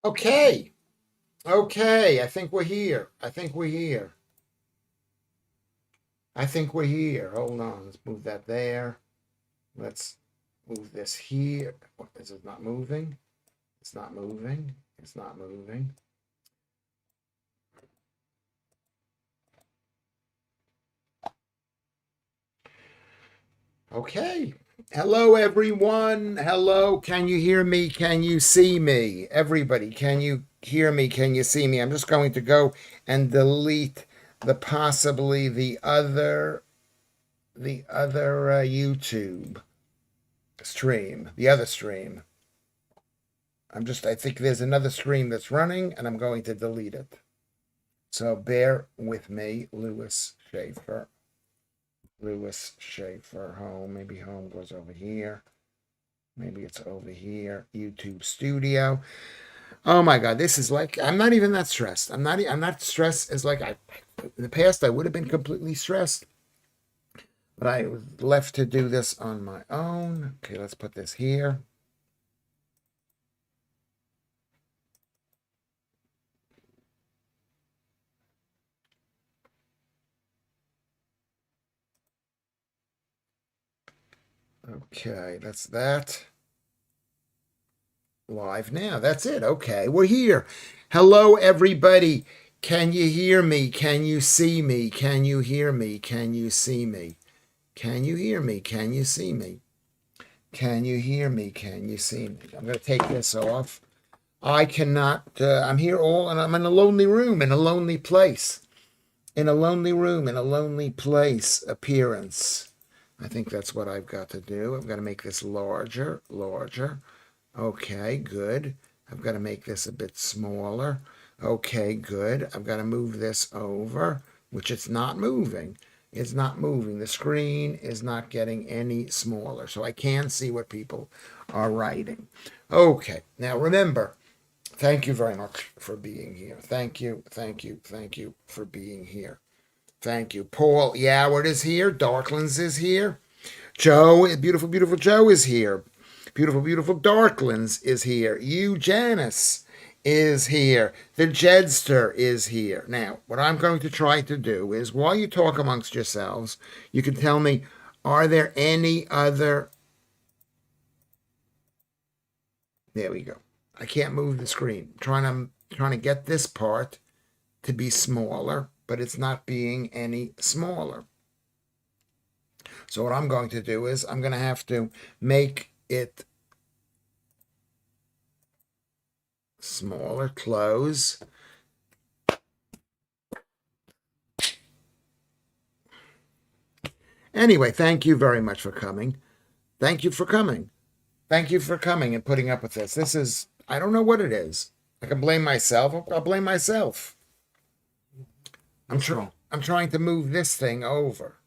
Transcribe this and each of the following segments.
Okay. Okay. I think we're here. I think we're here. I think we're here. Hold on. Let's move that there. Let's move this here. What, is it not moving? It's not moving. It's not moving. Okay. Hello, everyone. Hello. Can you hear me? Can you see me? Everybody, can you hear me? Can you see me? I'm just going to go and delete possibly the other YouTube stream, the other stream. I think there's another stream that's running and I'm going to delete it. So bear with me, Lewis Schaefer, home. Maybe home goes over here. Maybe it's over here, YouTube studio. Oh my God, this is like, I'm not even that stressed. I'm not stressed as like in the past, I would have been completely stressed. But I was left to do this on my own. Okay, let's put this here. Okay, that's that. Live now. That's it. Okay, we're here. Hello, everybody. Can you hear me? Can you see me? Can you hear me? Can you see me? Can you hear me? Can you see me? Can you hear me? Can you see me? I'm going to take this off. I cannot, I'm here and I'm in a lonely room, in a lonely place. In a lonely room, in a lonely place appearance. I think that's what I've got to do. I've got to make this larger. Okay, good. I've got to make this a bit smaller. Okay, good. I've got to move this over, which it's not moving. It's not moving. The screen is not getting any smaller, so I can see what people are writing. Okay, now remember, thank you very much for being here. Thank you for being here. Thank you. Paul Yoward is here. Darklands is here. Joe, beautiful Joe is here. Beautiful Darklands is here. Janice is here. The Jedster is here. Now, what I'm going to try to do is, while you talk amongst yourselves, you can tell me, are there any other... There we go. I can't move the screen. I'm trying to get this part to be smaller, but it's not being any smaller. So what I'm going to do is I'm going to have to make it smaller, close. Anyway, thank you very much for coming. Thank you for coming. Thank you for coming and putting up with this. This is, I don't know what it is. I can blame myself. I'll blame myself. I'm trying to move this thing over.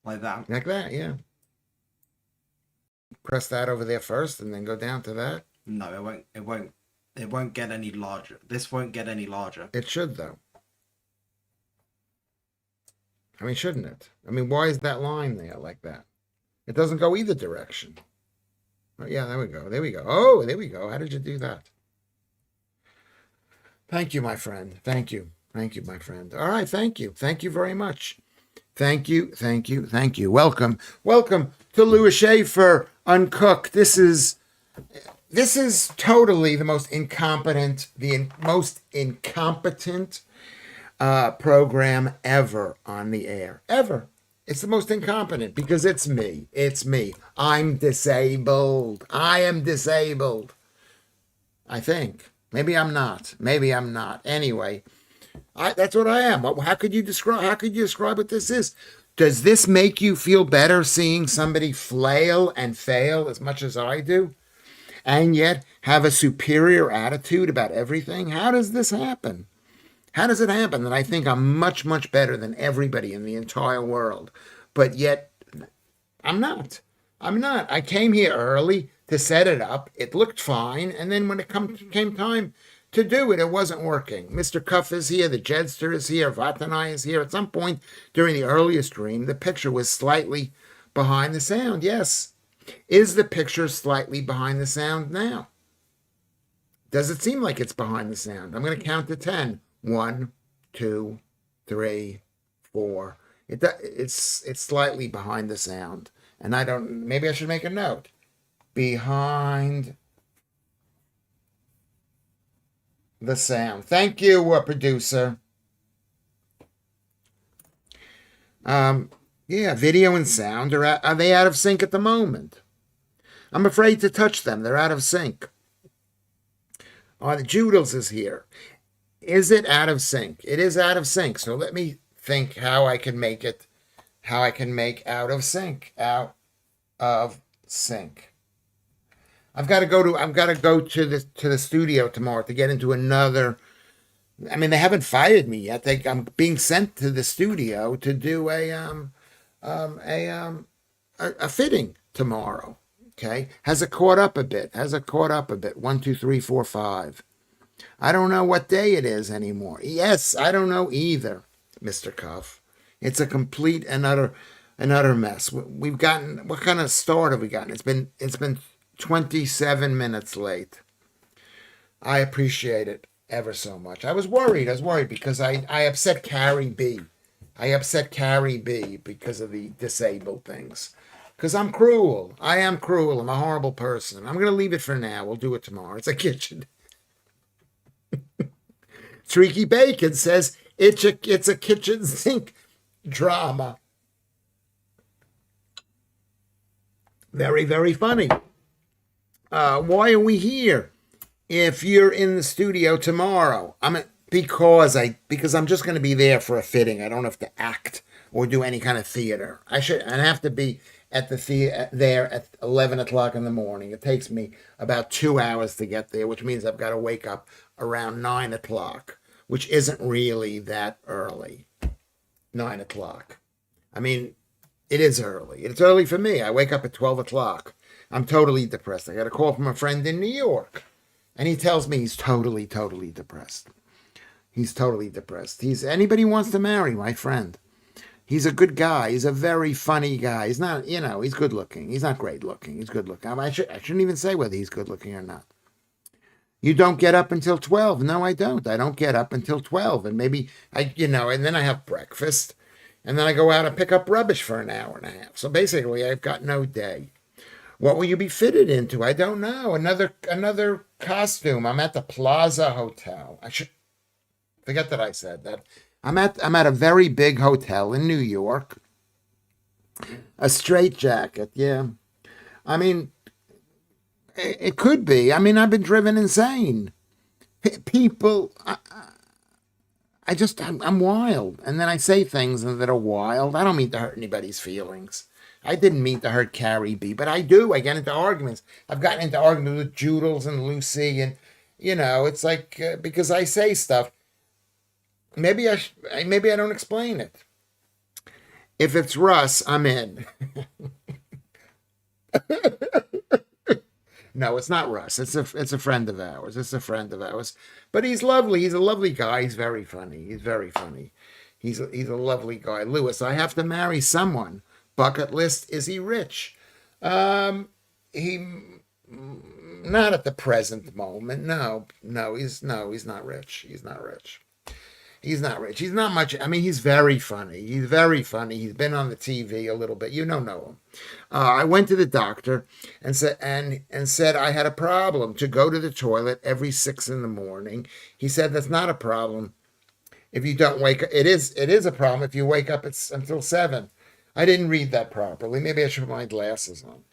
Like that? Like that, yeah. Press that over there first and then go down to that. No, it won't get any larger. This won't get any larger. It should, though. I mean, shouldn't it? I mean, why is that line there like that? It doesn't go either direction. Oh, yeah, there we go. There we go. Oh, there we go. How did you do that? Thank you, my friend. Thank you, my friend. All right, thank you. Thank you very much. Thank you. Welcome to Lewis Schaefer Uncooked. This is totally the most incompetent, program ever on the air. Ever. It's the most incompetent because it's me. I'm disabled. I am disabled. I think. Maybe I'm not. Anyway, that's what I am. How could you describe what this is? Does this make you feel better seeing somebody flail and fail as much as I do, and yet have a superior attitude about everything? How does this happen? How does it happen that I think I'm much better than everybody in the entire world, but yet I'm not? I came here early to set it up. It looked fine, and then when it came time to do it, it wasn't working. Mr. Cuff is here, the Jedster is here, Vatanai is here. At some point during the earlier stream, the picture was slightly behind the sound. Yes, Is the picture slightly behind the sound now? Does it seem like it's behind the sound? I'm going to count to 10. 1, 2, 3, 4. It's slightly behind the sound. And maybe I should make a note. Behind the sound. Thank you, producer. Yeah, video and sound, are they out of sync at the moment? I'm afraid to touch them. They're out of sync. The Joodles is here. Is it out of sync? It is out of sync. So let me think how I can make out of sync. Out of sync. I've got to go to the studio tomorrow to get into another. I mean, they haven't fired me yet. I'm being sent to the studio to do a fitting tomorrow. Okay, has it caught up a bit? 1, 2, 3, 4, 5. I don't know what day it is anymore. Yes, I don't know either, Mr. Cuff. It's a complete and utter mess. We've gotten, what kind of start have we gotten? It's been 27 minutes late. I appreciate it ever so much. I was worried because I upset Carrie B. Because of the disabled things. Because I'm cruel. I am cruel. I'm a horrible person. I'm going to leave it for now. We'll do it tomorrow. It's a kitchen. Streaky Bacon says it's a kitchen sink drama. Very, very funny. Why are we here? If you're in the studio tomorrow, because I'm just going to be there for a fitting. I don't have to act or do any kind of theater. I have to be at the theater there at 11 o'clock in the morning. It takes me about 2 hours to get there, which means I've got to wake up around 9 o'clock, which isn't really that early. 9 o'clock. I mean, it is early. It's early for me. I wake up at 12 o'clock. I'm totally depressed. I got a call from a friend in New York, and he tells me he's totally, totally depressed. He's totally depressed. Anybody wants to marry my friend. He's a good guy. He's a very funny guy. He's not, he's good looking. He's not great looking. He's good looking. I shouldn't even say whether he's good looking or not. You don't get up until 12. No, I don't. I don't get up until 12. And maybe and then I have breakfast. And then I go out and pick up rubbish for an hour and a half. So basically, I've got no day. What will you be fitted into? I don't know. Another costume. I'm at the Plaza Hotel. I should forget that I said that. I'm at a very big hotel in New York. A straitjacket, yeah. I mean, it could be. I mean, I've been driven insane. People, I'm wild. And then I say things that are wild. I don't mean to hurt anybody's feelings. I didn't mean to hurt Carrie B, but I do. I get into arguments. I've gotten into arguments with Joodles and Lucy, and it's like because I say stuff. Maybe I don't explain it. If it's Russ, I'm in. No, it's not Russ. It's a friend of ours. But he's lovely. He's a lovely guy. He's very funny. He's a lovely guy. Lewis, I have to marry someone. Bucket list, is he rich? He not at the present moment. No, he's not rich. He's not rich. He's not rich. He's not much. I mean, he's very funny. He's been on the TV a little bit. You don't know him. I went to the doctor and said I had a problem to go to the toilet every 6 a.m. He said that's not a problem if you don't wake up. It is a problem if you wake up until 7. I didn't read that properly. Maybe I should put my glasses on.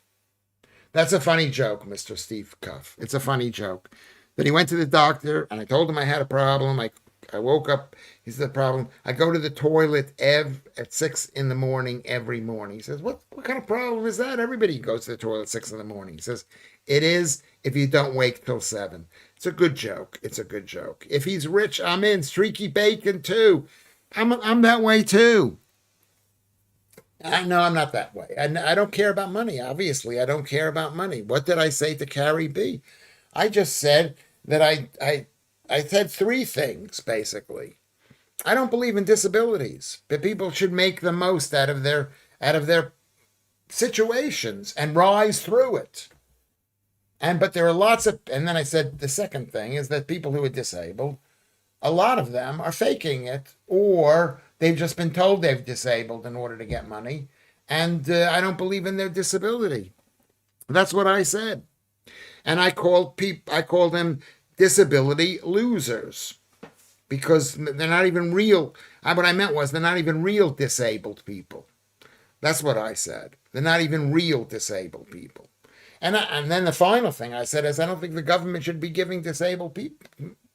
That's a funny joke, Mr. Steve Cuff. It's a funny joke. Then he went to the doctor, and I told him I had a problem. I woke up. He said the problem. I go to the toilet at 6 a.m. every morning. He says, what kind of problem is that? Everybody goes to the toilet at 6 a.m. He says, it is if you don't wake till 7. It's a good joke. If he's rich, I'm in. Streaky Bacon too. I'm that way too. No, I'm not that way. I don't care about money. Obviously, I don't care about money. What did I say to Carrie B? I just said that I said 3 things, basically. I don't believe in disabilities, but people should make the most out of their situations and rise through it. But there are lots of, and then I said the second thing is that people who are disabled, a lot of them are faking it, or they've just been told they've disabled in order to get money. And I don't believe in their disability. That's what I said. And I called them disability losers, because they're not even real. What I meant was they're not even real disabled people. That's what I said. They're not even real disabled people. And then the final thing I said is I don't think the government should be giving disabled people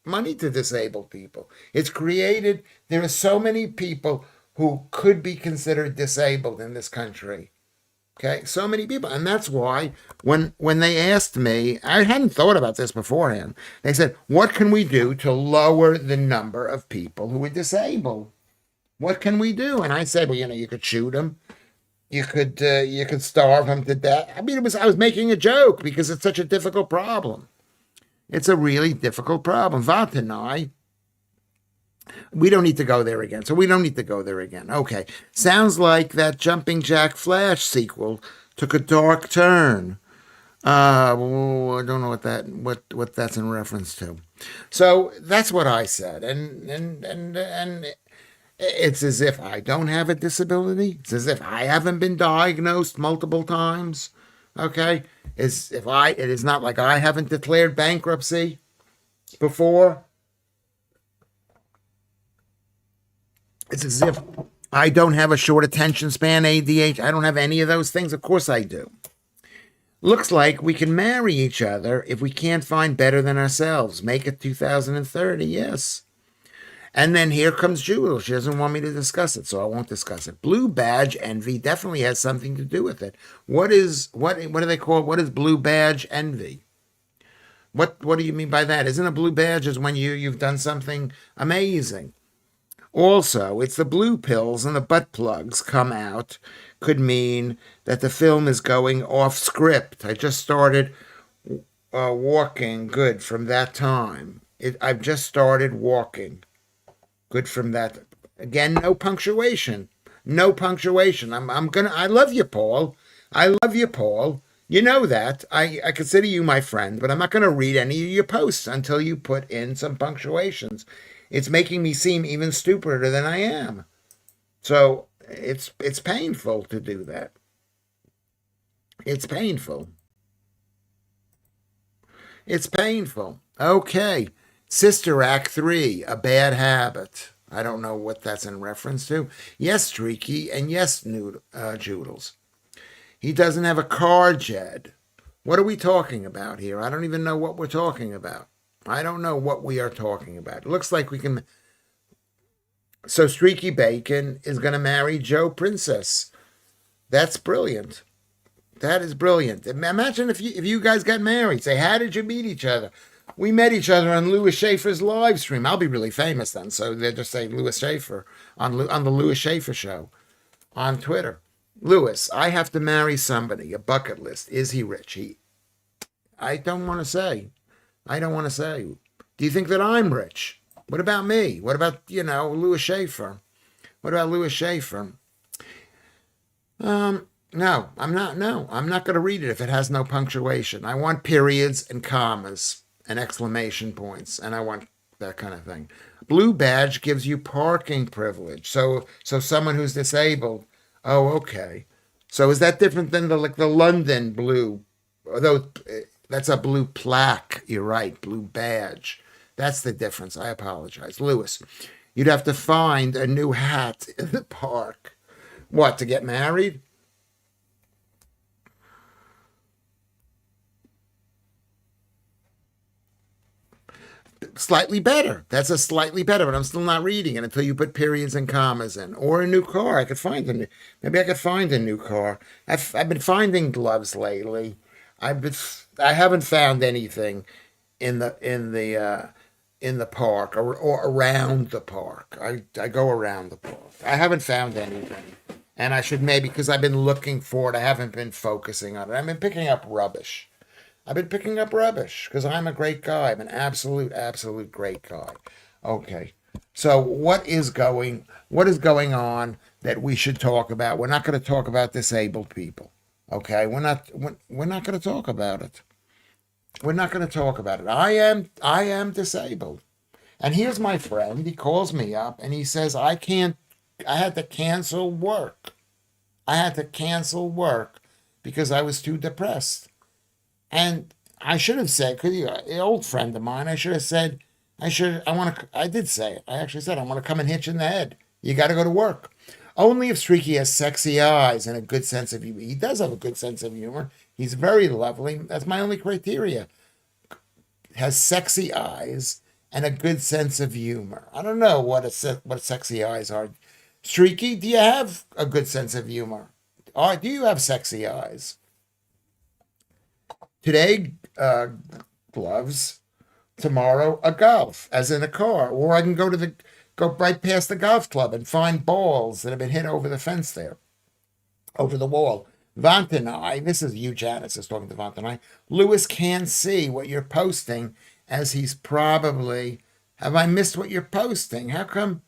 money to disabled people. It's created, there are so many people who could be considered disabled in this country. Okay, so many people. And that's why when they asked me, I hadn't thought about this beforehand. They said, what can we do to lower the number of people who are disabled? What can we do? And I said, well, you could shoot them. You could starve them to death. I mean, I was making a joke because it's such a difficult problem. It's a really difficult problem. Vat and I, we don't need to go there again. So we don't need to go there again. Okay. Sounds like that Jumping Jack Flash sequel took a dark turn. I don't know what that's in reference to. So that's what I said. And it's as if I don't have a disability. It's as if I haven't been diagnosed multiple times. Okay? It is not like I haven't declared bankruptcy before. It's as if I don't have a short attention span, ADHD. I don't have any of those things. Of course I do. Looks like we can marry each other if we can't find better than ourselves. Make it 2030, yes. And then here comes Jewel. She doesn't want me to discuss it, so I won't discuss it. Blue badge envy definitely has something to do with it. What do they call it? What is blue badge envy? What do you mean by that? Isn't a blue badge is when you've done something amazing? Also, it's the blue pills and the butt plugs come out could mean that the film is going off script. I just started walking good from that time. I've just started walking. Good from that. Again, no punctuation. No punctuation. I love you, Paul. I love you, Paul. You know that. I consider you my friend, but I'm not going to read any of your posts until you put in some punctuations. It's making me seem even stupider than I am. So it's painful to do that. It's painful. It's painful. Okay. Sister Act 3, A Bad Habit. I don't know what that's in reference to. Yes, Streaky, and yes, Joodles. He doesn't have a car, Jed. What are we talking about here? I don't even know what we're talking about. I don't know what we are talking about. It looks like we can... So Streaky Bacon is going to marry Joe Princess. That's brilliant. That is brilliant. Imagine if you guys got married. Say, how did you meet each other? We met each other on Louis Schaefer's live stream. I'll be really famous then. So they're just saying Louis Schaefer on the Louis Schaefer show on Twitter. Louis, I have to marry somebody. A bucket list. Is he rich? I don't want to say. I don't want to say. Do you think that I'm rich? What about me? What about, Louis Schaefer? What about Louis Schaefer? No, I'm not. No, I'm not going to read it if it has no punctuation. I want periods and commas and exclamation points, and I want that kind of thing. Blue badge gives you parking privilege. So someone who's disabled. Oh, okay. So is that different than the London blue? Although that's a blue plaque. You're right, blue badge. That's the difference. I apologize, Louis. You'd have to find a new hat in the park. What, to get married? Slightly better. That's a slightly better, but I'm still not reading it until you put periods and commas in. Or a new car. I could find maybe I could find a new car. I've been finding gloves lately. I haven't found anything in the park or around the park. I go around the park. I haven't found anything. And I should maybe, because I've been looking for it, I haven't been focusing on it. I've been picking up rubbish. Because I'm a great guy. I'm an absolute great guy. Okay. So what is going on that we should talk about? We're not going to talk about disabled people. Okay, we're not going to talk about it. We're not going to talk about it. I am disabled. And here's my friend. He calls me up and he says, I had to cancel work. I had to cancel work because I was too depressed. And I should have said, because you're an old friend of mine, I should have said, I did say it. I actually said, I want to come and hit you in the head. You got to go to work. Only if Streaky has sexy eyes and a good sense of humor. He does have a good sense of humor. He's very lovely. That's my only criteria. Has sexy eyes and a good sense of humor. I don't know what sexy eyes are. Streaky, do you have a good sense of humor? Or do you have sexy eyes? Today, gloves. Tomorrow, a golf, as in a car. Or I can go right past the golf club and find balls that have been hit over the fence there, over the wall. Vant and I, this is you, Janice, is talking to Vant and I. Lewis can't see what you're posting, as he's probably. Have I missed what you're posting? How come?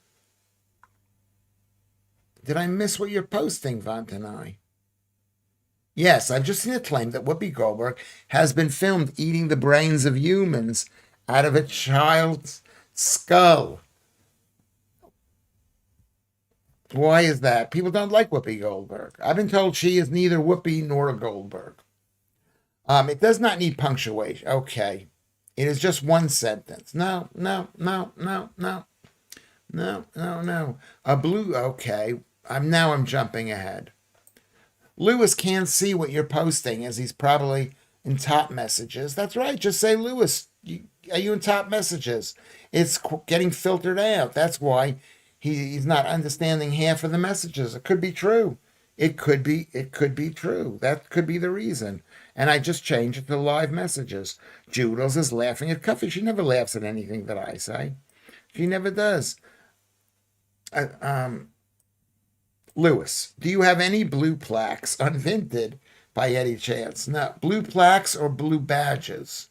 Did I miss what you're posting, Vant and I? Yes, I've just seen a claim that Whoopi Goldberg has been filmed eating the brains of humans out of a child's skull. Why is that? People don't like Whoopi Goldberg. I've been told she is neither Whoopi nor a Goldberg. It does not need punctuation. Okay. It is just one sentence. No. A blue, okay. I'm jumping ahead. Lewis can't see what you're posting, as he's probably in top messages. That's right. Just say, Lewis, are you in top messages? It's getting filtered out. That's why he's not understanding half of the messages. It could be true. It could be true. That could be the reason. And I just changed it to live messages. Judels is laughing at Cuffy. She never laughs at anything that I say. She never does. Lewis, do you have any blue plaques unvinted by any chance? No. Blue plaques or blue badges?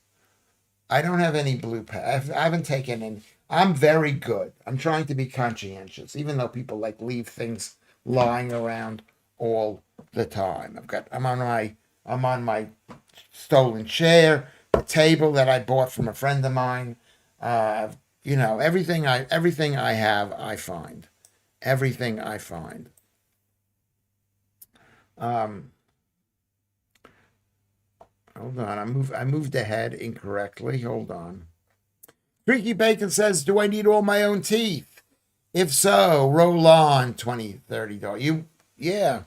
I don't have any blue plaques. I haven't taken any. I'm very good. I'm trying to be conscientious, even though people leave things lying around all the time. I'm on my stolen chair, a table that I bought from a friend of mine. Everything I have, I find. Everything I find. Hold on. I moved ahead incorrectly. Hold on. Freaky Bacon says, do I need all my own teeth? If so, roll on $20, $30. Yeah.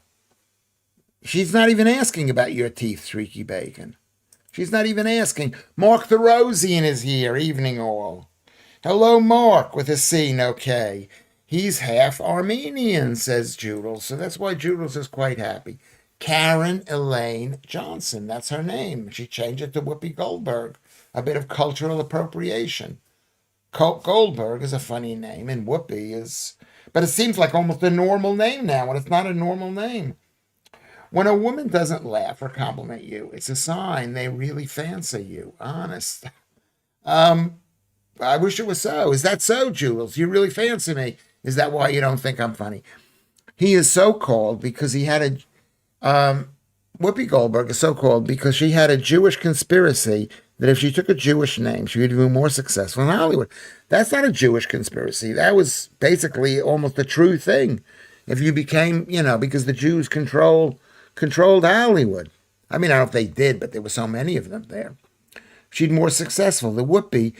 She's not even asking about your teeth, Freaky Bacon. She's not even asking. Mark the Rosian is here. Evening all. Hello, Mark, with a C, no K. He's half Armenian, says Judel. So that's why Judels is quite happy. Karen Elaine Johnson, that's her name. She changed it to Whoopi Goldberg. A bit of cultural appropriation. Goldberg is a funny name, and Whoopi is... But it seems like almost a normal name now, and it's not a normal name. When a woman doesn't laugh or compliment you, it's a sign they really fancy you. Honest. I wish it was so. Is that so, Jules? You really fancy me. Is that why you don't think I'm funny? He is so called because he had Whoopi Goldberg is so called because she had a Jewish conspiracy that if she took a Jewish name, she would be more successful in Hollywood. That's not a Jewish conspiracy. That was basically almost a true thing. If you became, because the Jews controlled Hollywood. I mean, I don't know if they did, but there were so many of them there. She'd more successful. The Whoopi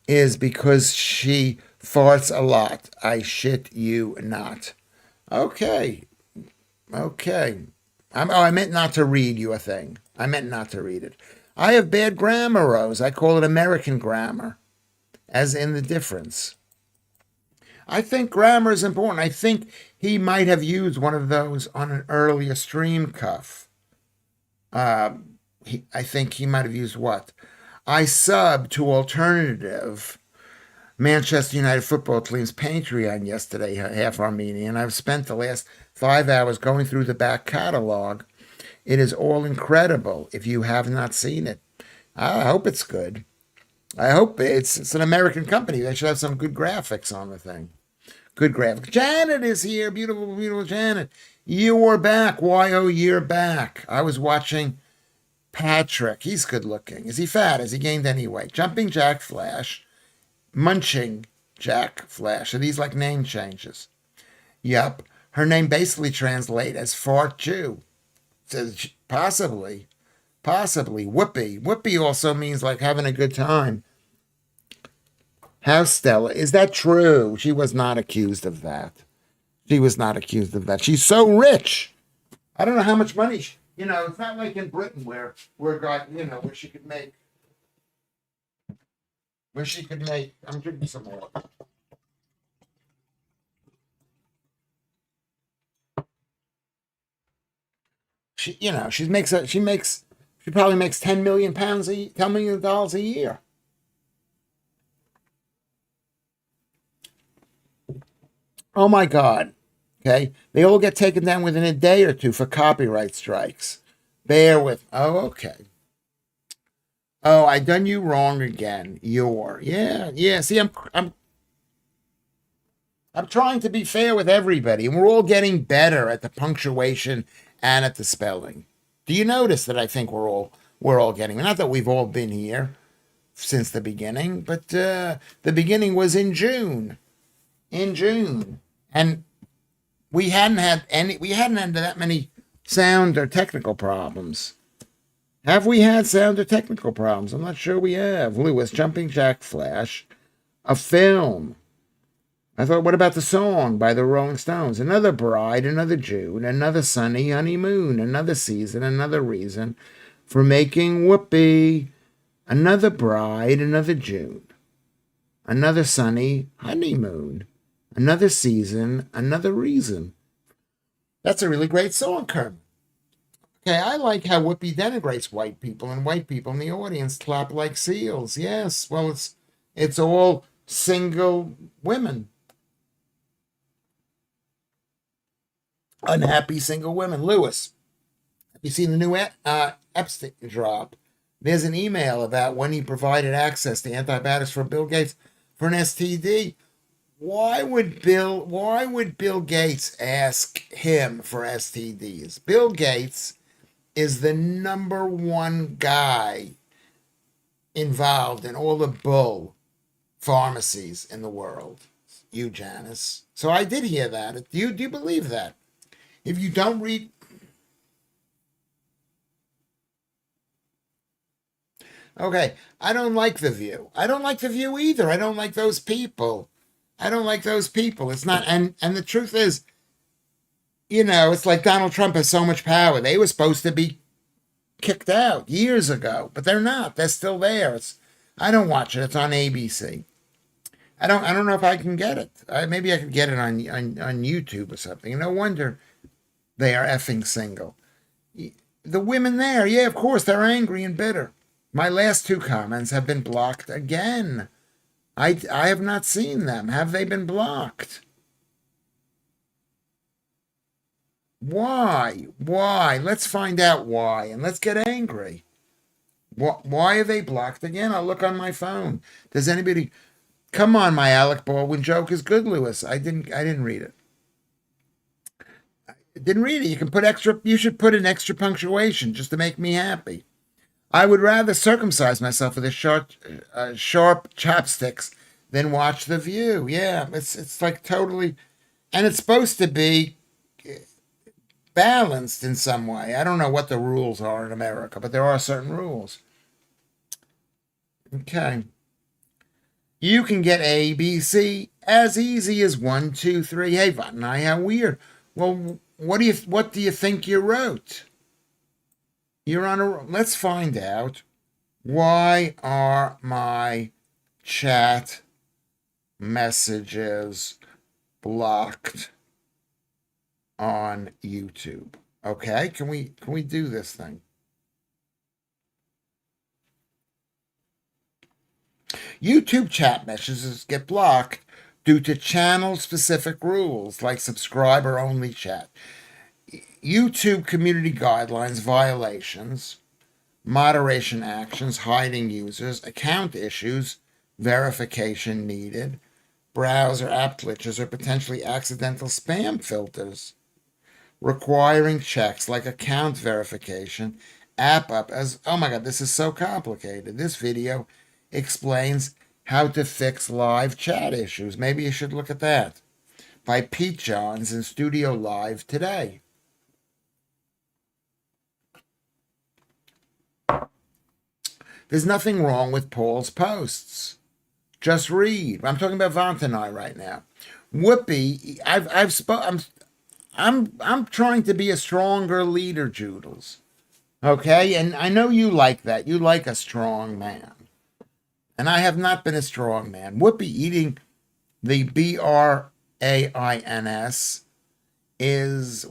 is because she farts a lot. I shit you not. Okay. I meant not to read you a thing. I meant not to read it. I have bad grammar, Rose. I call it American grammar, as in the difference. I think grammar is important. I think he might have used one of those on an earlier stream cuff. I think he might have used what? I sub to alternative Manchester United football team's Patreon yesterday, half Armenian. I've spent the last 5 hours going through the back catalog. It is all incredible if you have not seen it. I hope it's good. I hope it's an American company. They should have some good graphics on the thing. Good graphics. Janet is here. Beautiful, beautiful Janet. You're back. Why, oh, you're back. I was watching Patrick. He's good looking. Is he fat? Has he gained any weight? Jumping Jack Flash. Munching Jack Flash. Are these like name changes? Yup. Her name basically translates as Fart Jew. Says possibly. Possibly. Whoopee. Whoopee also means like having a good time. How's Stella? Is that true? She was not accused of that. She was not accused of that. She's so rich. I don't know how much money. It's not like in Britain where God, where she could make. Where she could make. I'm drinking some more. She probably makes £10 million $10 million a year. Oh my God. Okay. They all get taken down within a day or two for copyright strikes. Bear with. Oh, okay. Oh, I done you wrong again. Yeah. See, I'm trying to be fair with everybody, and we're all getting better at the punctuation and at the spelling. Do you notice that I think we're all getting, not that we've all been here since the beginning, but the beginning was in June. In June. And we hadn't had that many sound or technical problems. Have we had sound or technical problems? I'm not sure we have. Lewis, Jumping Jack Flash, a film. I thought, what about the song by the Rolling Stones? Another bride, another June, another sunny honeymoon, another season, another reason for making whoopee. Another bride, another June, another sunny honeymoon, another season, another reason. That's a really great song, Kermit. Okay, I like how Whoopi denigrates white people, and white people in the audience clap like seals. Yes, well, it's all single women. Unhappy single women. Lewis, have you seen the new Epstein drop? There's an email about when he provided access to antibiotics for Bill Gates for an STD. Why would Bill Gates ask him for STDs? Bill Gates is the number one guy involved in all the bull pharmacies in the world. You, Janice. So I did hear that. Do you believe that? If you don't read... Okay, I don't like The View. I don't like The View either. I don't like those people. It's not... And the truth is, it's like Donald Trump has so much power. They were supposed to be kicked out years ago, but they're not. They're still there. I don't watch it. It's on ABC. I don't know if I can get it. Maybe I could get it on YouTube or something. No wonder they are effing single. The women there, yeah, of course, they're angry and bitter. My last two comments have been blocked again. I have not seen them. Have they been blocked? Why? Let's find out why, and let's get angry. Why are they blocked again? I'll look on my phone. Does anybody... Come on, my Alec Baldwin joke is good, Lewis. I didn't read it. Didn't read it. You should put an extra punctuation just to make me happy. I would rather circumcise myself with sharp chopsticks than watch The View. Yeah, it's like totally, and it's supposed to be balanced in some way. I don't know what the rules are in America, but there are certain rules. Okay. You can get A, B, C as easy as 1, 2, 3. Hey, Vatnai, how weird. Well, what do you think you wrote? You're on a... Let's find out. Why are my chat messages blocked on YouTube? Okay, can we do this thing? YouTube chat messages get blocked due to channel-specific rules like subscriber-only chat, YouTube community guidelines violations, moderation actions, hiding users, account issues, verification needed, browser app glitches, or potentially accidental spam filters. requiring checks like account verification, app up as oh my god, this is so complicated. This video explains how to fix live chat issues. Maybe you should look at that. By Pete Johns in Studio Live today. There's nothing wrong with Paul's posts. Just read. I'm talking about Vantanai right now. Whoopi, I'm trying to be a stronger leader, Joodles. Okay, and I know you like that. You like a strong man, and I have not been a strong man. Whoopi eating the BRAINS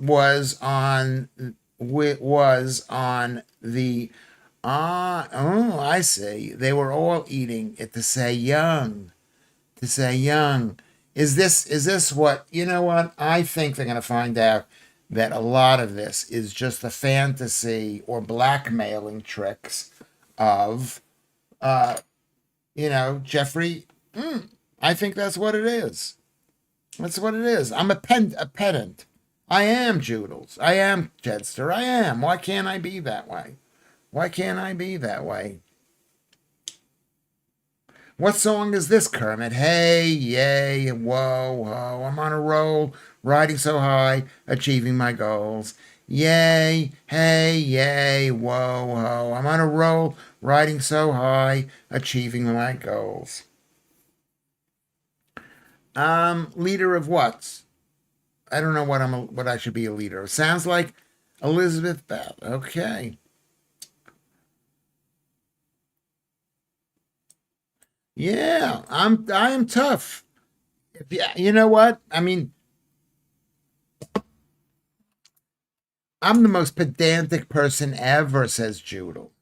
was on the I see. They were all eating it to say young. To say young. Is this what you know what? I think they're gonna find out that a lot of this is just the fantasy or blackmailing tricks of Jeffrey. I think that's what it is. That's what it is. I'm a pedant. I am Joodles. I am Jedster. I am. Why can't I be that way? Why can't I be that way? What song is this, Kermit? Hey, yay, whoa, whoa, I'm on a roll, riding so high, achieving my goals. Yay, hey, yay, whoa, whoa, I'm on a roll, riding so high, achieving my goals. Leader of what? I don't know what I should be a leader of. Sounds like Elizabeth Bell. Okay. Yeah, I am tough. Yeah, you know what? I mean, I'm the most pedantic person ever, says Judel.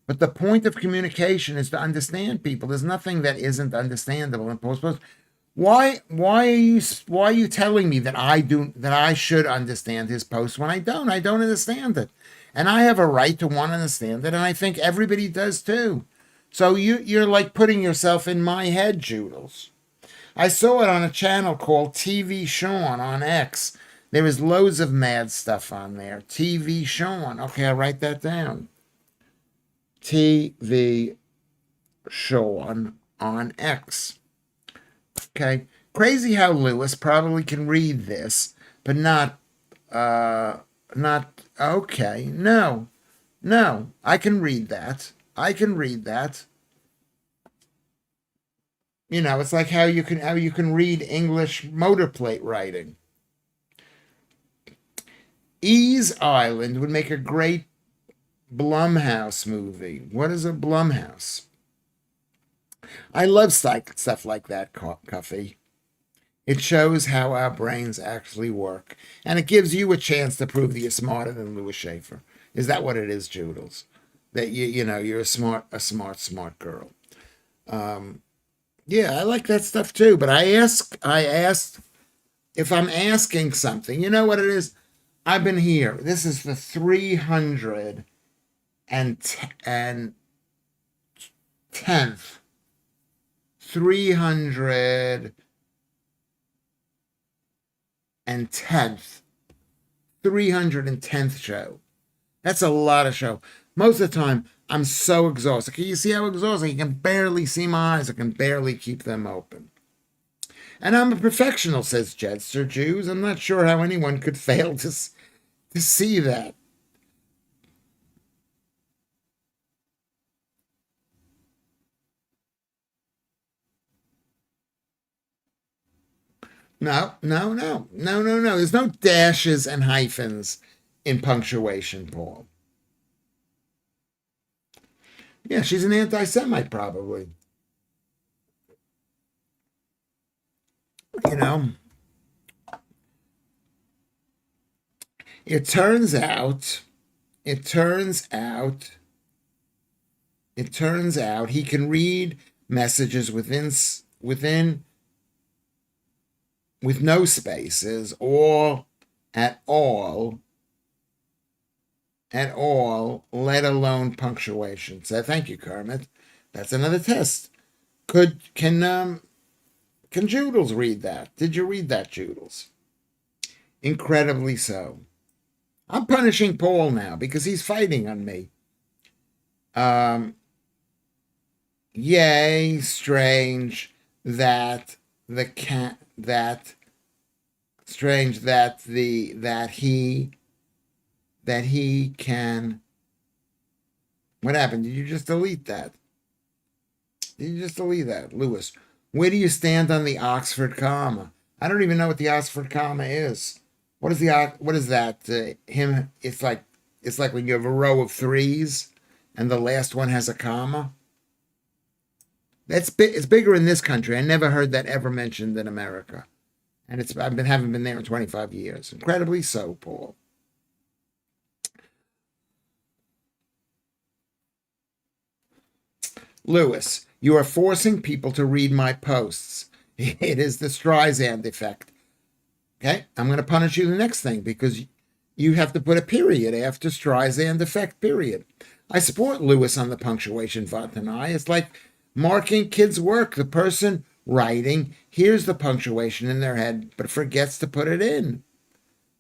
But the point of communication is to understand people. There's nothing that isn't understandable in post. Why are you telling me that I should understand his post when I don't? I don't understand it. And I have a right to want to understand it, and I think everybody does too. So you're like putting yourself in my head, Joodles. I saw it on a channel called TV Sean on X. There is loads of mad stuff on there. TV Sean. Okay, I'll write that down. TV Sean on X. Okay. Crazy how Lewis probably can read this, but not okay. No. I can read that. I can read that. It's like how you can read English motor plate writing. Ease Island would make a great Blumhouse movie. What is a Blumhouse? I love stuff like that, Cuffy. It shows how our brains actually work, and it gives you a chance to prove that you're smarter than Louis Schaefer. Is that what it is, Joodles? That you're a smart girl. Yeah, I like that stuff too. But I asked if I'm asking something. You know what it is? I've been here. This is the 310th. 310th show. That's a lot of show. Most of the time, I'm so exhausted. Can you see how exhausted? You can barely see my eyes. I can barely keep them open. And I'm a professional, says Jedster Jews. I'm not sure how anyone could fail to see that. No. There's no dashes and hyphens in punctuation, Paul. Yeah, she's an anti-Semite, probably. It turns out he can read messages within with no spaces or at all, let alone punctuation. So thank you, Kermit. That's another test. Can Joodles read that? Did you read that, Joodles? Incredibly so. I'm punishing Paul now because he's fighting on me. Um, Yea, strange that the cat that strange that the that he can. What happened? Did you just delete that? Did you just delete that, Lewis? Where do you stand on the Oxford comma? I don't even know what the Oxford comma is. What is that? Him? It's like when you have a row of threes, and the last one has a comma. That's big. It's bigger in this country. I never heard that ever mentioned in America, and haven't been there in 25 years. Incredibly so, Paul. Lewis, you are forcing people to read my posts. It is the Streisand effect. Okay, I'm going to punish you the next thing because you have to put a period after Streisand effect, period. I support Lewis on the punctuation, Vatanai. It's like marking kids' work. The person writing hears the punctuation in their head but forgets to put it in.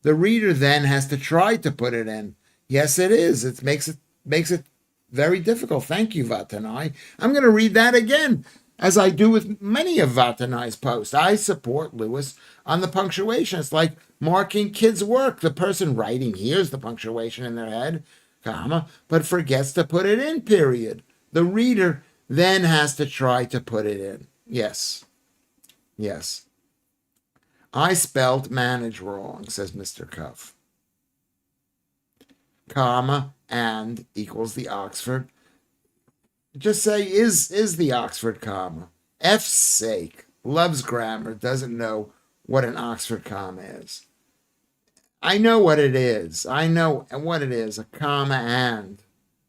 The reader then has to try to put it in. Yes, it is. It makes it very difficult. Thank you, Vatanai. I'm going to read that again, as I do with many of Vatanai's posts. I support Lewis on the punctuation. It's like marking kids' work. The person writing hears the punctuation in their head, comma, but forgets to put it in, period. The reader then has to try to put it in. Yes. Yes. I spelled manage wrong, says Mr. Cuff. Comma and equals the Oxford. Just say is the Oxford comma. F's sake, loves grammar, doesn't know what an Oxford comma is. I know what it is. I know what it is. A comma and.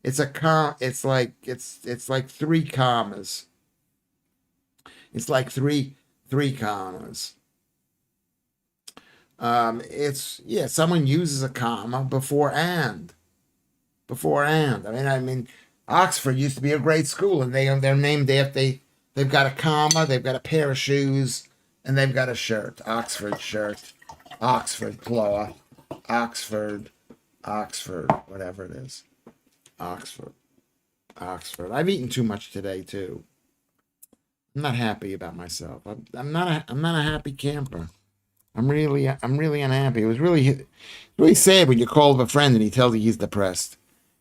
It's a it's like three commas. It's like three commas. Someone uses a comma before and. I mean, Oxford used to be a great school, and they're named after they've got a comma, they've got a pair of shoes, and they've got a shirt. Oxford shirt, Oxford cloth, Oxford, whatever it is. Oxford. I've eaten too much today too. I'm not happy about myself. I'm not a happy camper. I'm really unhappy. It was really sad when you call up a friend and he tells you he's depressed.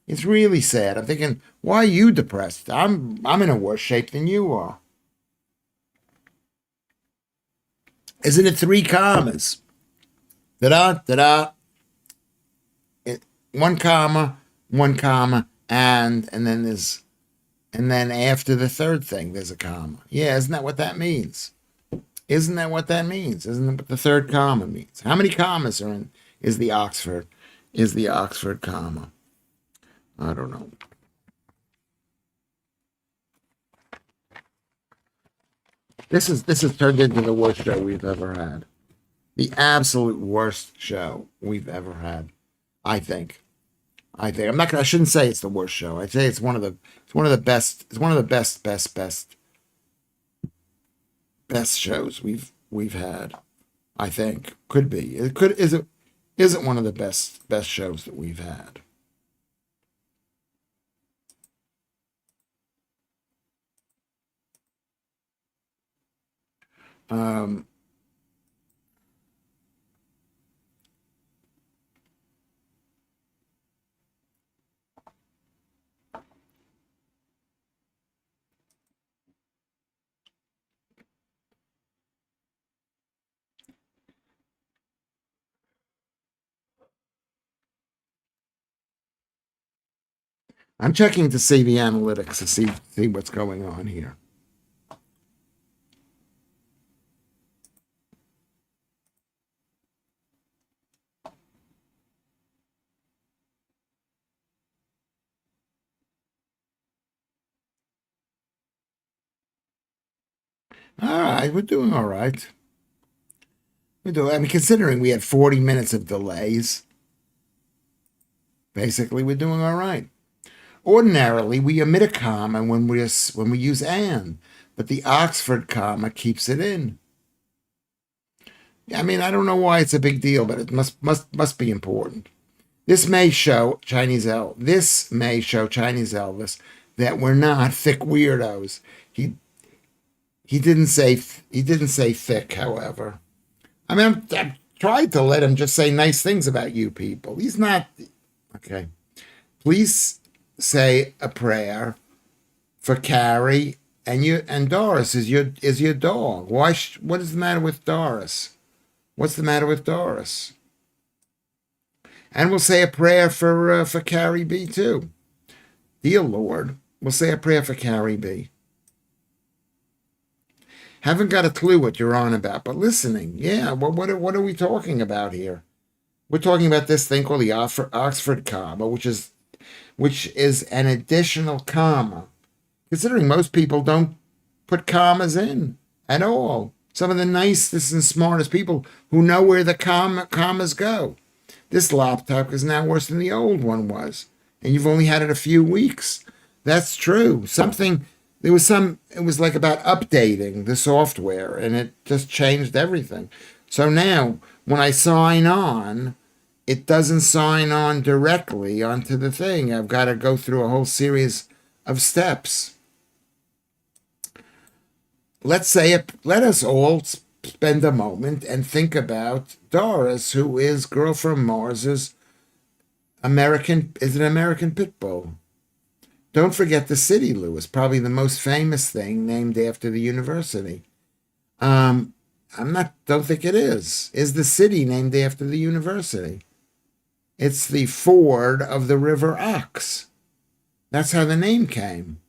It's really sad. I'm thinking, why are you depressed? I'm in a worse shape than you are. Isn't it three commas? Da da. One comma, and then after the third thing there's a comma. Yeah, isn't that what that means? Isn't that what that means? Isn't that what the third comma means? How many commas are in is the Oxford comma? I don't know. This is turned into the worst show we've ever had. The absolute worst show we've ever had. I think. I shouldn't say it's the worst show. I'd say it's one of the best. It's one of the best shows we've had. I think could be. It could isn't one of the best shows that we've had. Um, I'm checking to see the analytics to see what's going on here. All right, we're doing all right. I mean, considering we had 40 minutes of delays, basically we're doing all right. Ordinarily, we omit a comma when we use and, but the Oxford comma keeps it in. I mean, I don't know why it's a big deal, but it must be important. This may show This may show Chinese Elvis that we're not thick weirdos. He didn't say thick, however. I mean, I'm tried to let him just say nice things about you people. He's not okay. Please say a prayer for Carrie and Doris is your dog. What is the matter with Doris? What's the matter with Doris? And we'll say a prayer for Carrie B too. Dear Lord, we'll say a prayer for Carrie B. Haven't got a clue what you're on about, but listening, yeah. Well, what are we talking about here? We're talking about this thing called the Oxford comma, which is an additional comma. Considering most people don't put commas in at all. Some of the nicest and smartest people who know where the commas go. This laptop is now worse than the old one was, and you've only had it a few weeks. That's true. It was like about updating the software, and it just changed everything. So now, when I sign on, it doesn't sign on directly onto the thing. I've got to go through a whole series of steps. Let us all spend a moment and think about Doris, who is Girl from Mars's an American pit bull. Don't forget the city, Lewis, probably the most famous thing named after the university. Don't think it is. Is the city named after the university? It's the ford of the River Ox. That's how the name came.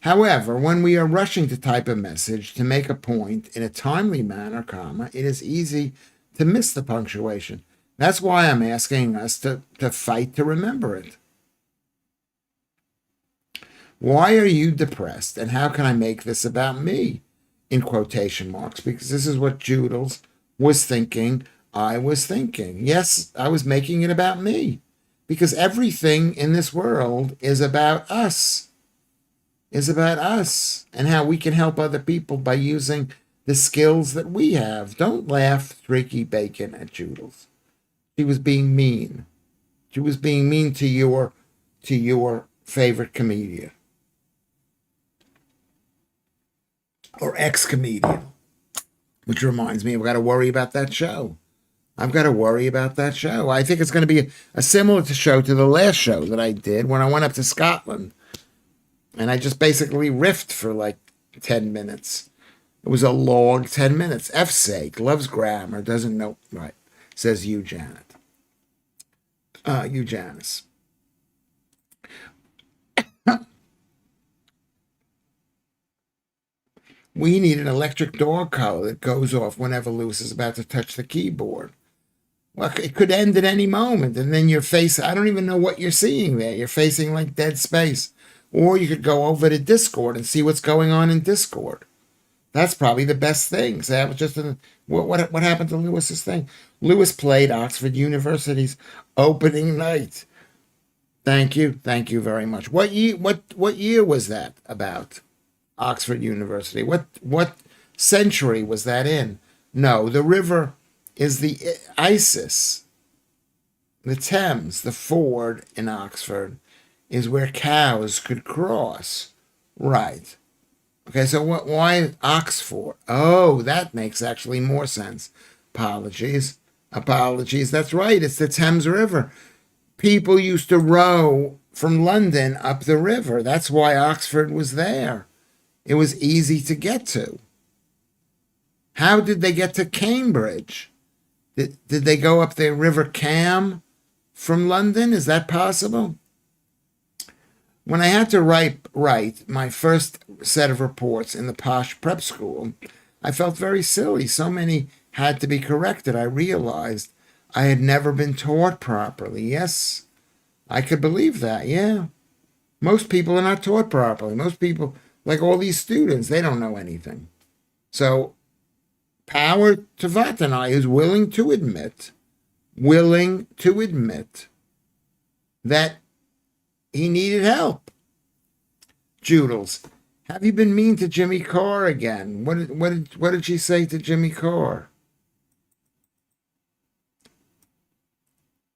However, when we are rushing to type a message to make a point in a timely manner, comma, it is easy to miss the punctuation. That's why I'm asking us to fight to remember it. Why are you depressed, and how can I make this about me? In quotation marks, because this is what Joodles was thinking I was thinking. Yes, I was making it about me, because everything in this world is about us. And how we can help other people by using the skills that we have. Don't laugh, Streaky Bacon, at Joodles. She was being mean. She was being mean to your favorite comedian. Or ex-comedian. Which reminds me, I've got to worry about that show. I think it's going to be a similar show to the last show that I did when I went up to Scotland. And I just basically riffed for like 10 minutes. It was a long 10 minutes. F's sake, loves grammar, doesn't know. Right, says you, Janet. You, Janice. We need an electric dog collar that goes off whenever Lewis is about to touch the keyboard. Well, it could end at any moment, and then your face, I don't even know what you're seeing there. You're facing like dead space. Or you could go over to Discord and see what's going on in Discord. That's probably the best thing. So that was just what happened to Lewis's thing. Lewis played Oxford University's opening night. Thank you very much. What year was that about? Oxford University. What century was that in? No, the river is the Isis, the Thames, the ford in Oxford is where cows could cross. Right. Okay, so why Oxford? Oh, that makes actually more sense. Apologies. That's right. It's the Thames River. People used to row from London up the river. That's why Oxford was there. It was easy to get to. How did they get to Cambridge? Did they go up the River Cam from London? Is that possible? When I had to write my first set of reports in the posh prep school, I felt very silly. So many had to be corrected. I realized I had never been taught properly. Yes, I could believe that, yeah. Most people are not taught properly. Most people, like all these students, they don't know anything. So, power to Vatanai, who's willing to admit that he needed help. Joodles, have you been mean to Jimmy Carr again? What did she say to Jimmy Carr?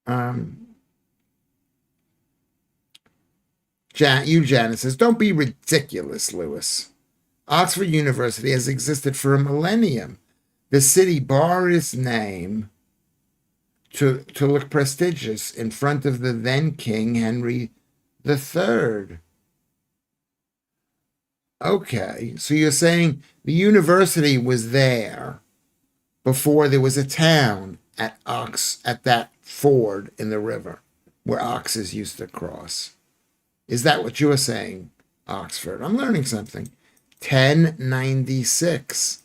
Um, Janet says, don't be ridiculous, Lewis. Oxford University has existed for a millennium. The city borrowed its name to look prestigious in front of the then King Henry III. Okay, so you're saying the university was there before there was a town at that ford in the river where oxes used to cross. Is that what you are saying, Oxford? I'm learning something. 1096.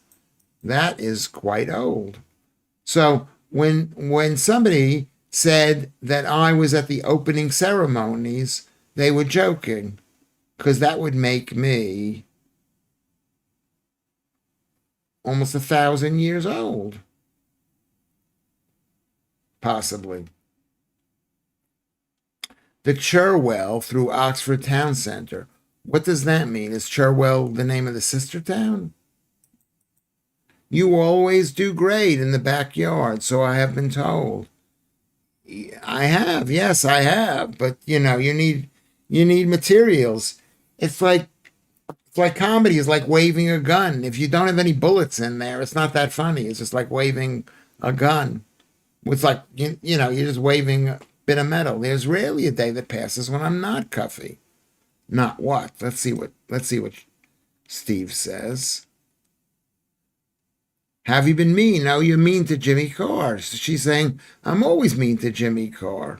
That is quite old. So when somebody said that I was at the opening ceremonies, they were joking, because that would make me almost 1,000 years old. Possibly. The Cherwell through Oxford Town Centre. What does that mean? Is Cherwell the name of the sister town? You always do great in the backyard, so I have been told. I have, yes, I have. But you need materials. It's like comedy is like waving a gun. If you don't have any bullets in there, it's not that funny. It's just like waving a gun. It's like you're just waving a bit of metal. There's rarely a day that passes when I'm not cuffy. Not what? Let's see what Steve says. Have you been mean? No, you're mean to Jimmy Carr. So she's saying, I'm always mean to Jimmy Carr.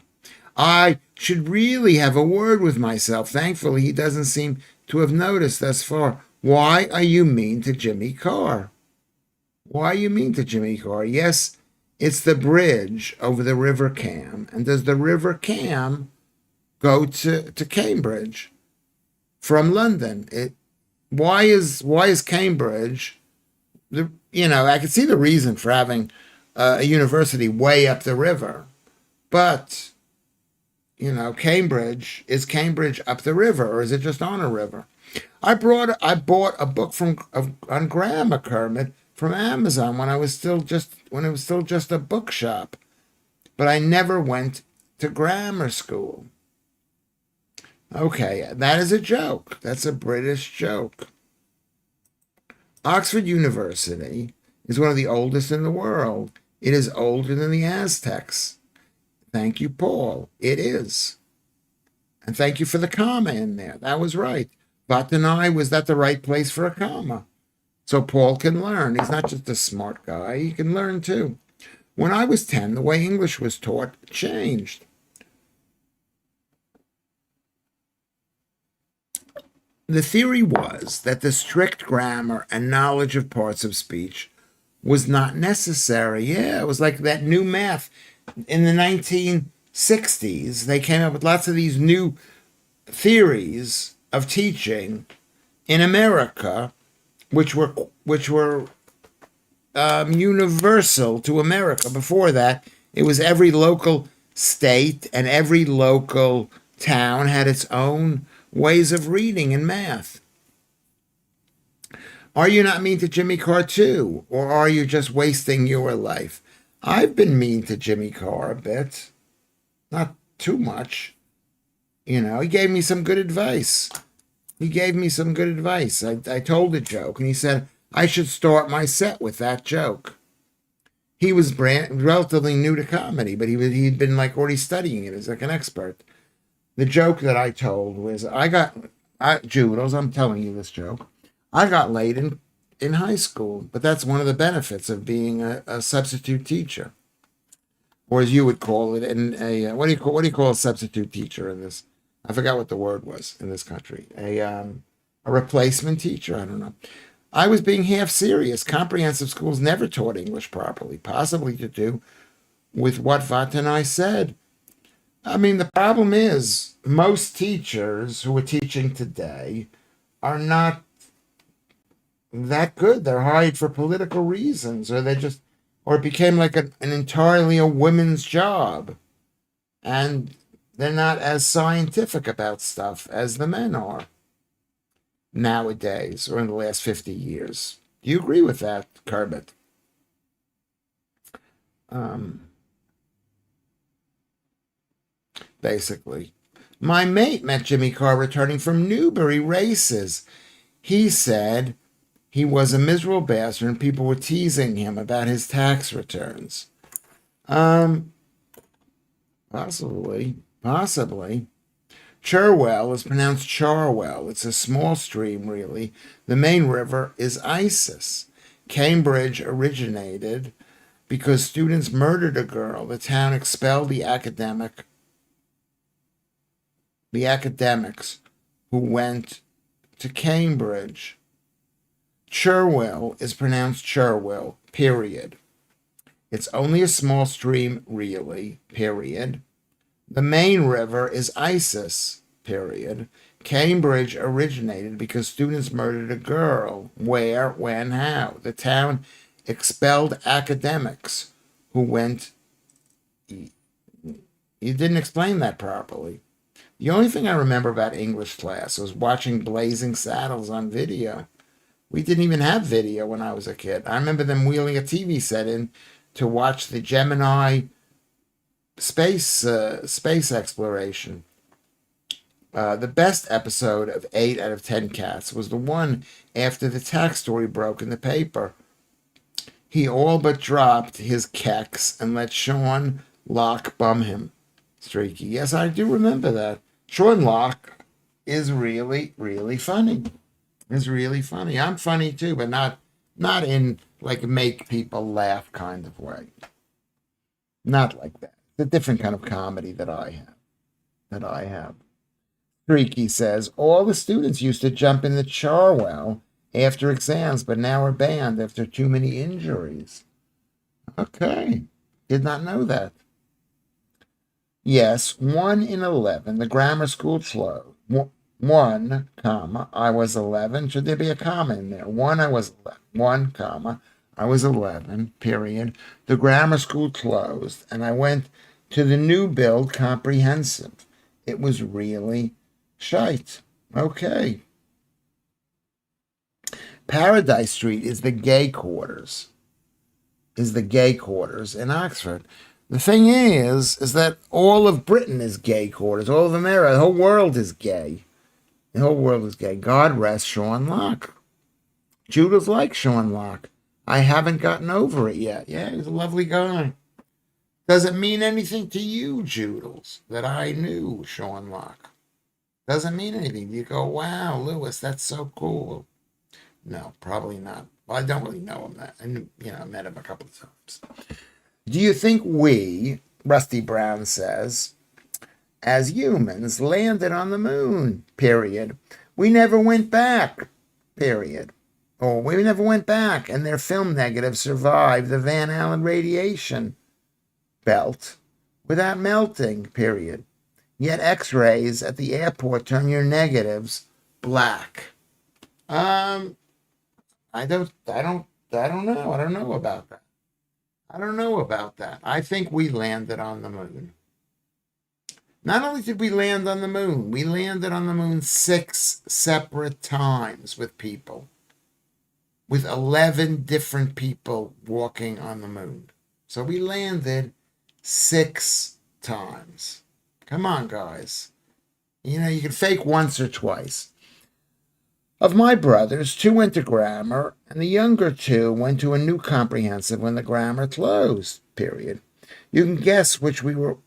I should really have a word with myself. Thankfully, he doesn't seem to have noticed thus far. Why are you mean to Jimmy Carr? Why are you mean to Jimmy Carr? Yes, it's the bridge over the River Cam. And does the River Cam go to Cambridge from London? Why is Cambridge? I can see the reason for having a university way up the river, but Cambridge, is Cambridge up the river, or is it just on a river? I bought a book on grammar, Kermit, from Amazon when it was still just a bookshop, but I never went to grammar school. Okay, that is a joke. That's a British joke. Oxford University is one of the oldest in the world. It is older than the Aztecs. Thank you, Paul. It is. And thank you for the comma in there. That was right. Vatanai, was that the right place for a comma? So Paul can learn. He's not just a smart guy. He can learn too. When I was 10, the way English was taught changed. The theory was that the strict grammar and knowledge of parts of speech was not necessary. Yeah, it was like that new math. In the 1960s, they came up with lots of these new theories of teaching in America, which were universal to America. Before that, it was every local state and every local town had its own ways of reading and math. Are you not mean to Jimmy Carr too? Or are you just wasting your life? I've been mean to Jimmy Carr a bit. Not too much. He gave me some good advice. I told a joke, and he said I should start my set with that joke. He was relatively new to comedy, but he'd been like already studying it as like an expert. The joke that I told was Jules, I'm telling you this joke. I got laid in high school, but that's one of the benefits of being a substitute teacher, or as you would call it, what do you call a substitute teacher in this? I forgot what the word was in this country. A replacement teacher. I don't know. I was being half serious. Comprehensive schools never taught English properly, possibly to do with what Vatanai said. I mean, the problem is most teachers who are teaching today are not that good. They're hired for political reasons, or it became like an entirely a women's job. And they're not as scientific about stuff as the men are nowadays, or in the last 50 years. Do you agree with that, Kermit? basically. My mate met Jimmy Carr returning from Newbury races. He said he was a miserable bastard and people were teasing him about his tax returns. Possibly. Cherwell is pronounced Charwell. It's a small stream, really. The main river is Isis. Cambridge originated because students murdered a girl. The town expelled the academics who went to Cambridge. Cherwell is pronounced Cherwell, period. It's only a small stream, really, period. The main river is Isis, period. Cambridge originated because students murdered a girl. Where, when, how? The town expelled academics who went... You didn't explain that properly. The only thing I remember about English class was watching Blazing Saddles on video. We didn't even have video when I was a kid. I remember them wheeling a TV set in to watch the Gemini space exploration. The best episode of 8 out of 10 Cats was the one after the tax story broke in the paper. He all but dropped his kecks and let Sean Locke bum him. Streaky. Yes, I do remember that. Sean Locke is really, really funny. Is really funny. I'm funny too, but not in like make people laugh kind of way. Not like that. It's a different kind of comedy that I have. Streaky says, all the students used to jump in the Charwell after exams, but now are banned after too many injuries. Okay. Did not know that. Yes, 1 in 11. The grammar school closed. 1, comma, I was 11. Should there be a comma in there? 1, comma, I was 11, period. The grammar school closed, and I went to the new build comprehensive. It was really shite. Okay. Paradise Street is the gay quarters. In Oxford. The thing is that all of Britain is gay quarters. All of America, the whole world is gay. The whole world is gay. God rest Sean Locke. Judith likes Sean Locke. I haven't gotten over it yet. Yeah, he's a lovely guy. Does it mean anything to you, Judith, that I knew Sean Locke? Doesn't mean anything. You go, wow, Lewis, that's so cool. No, probably not. Well, I don't really know him that. I met him a couple of times. Do you think we, Rusty Brown says, as humans, landed on the moon, period? We never went back, period. Or we never went back, and their film negatives survived the Van Allen radiation belt without melting, period. Yet x-rays at the airport turn your negatives black. I don't know. I don't know about that. I think we landed on the moon. Not only did we land on the moon, we landed on the moon 6 separate times with people. With 11 different people walking on the moon. So we landed 6 times. Come on, guys. You can fake once or twice. Of my brothers, 2 went to grammar, and the younger 2 went to a new comprehensive when the grammar closed, period. You can guess which were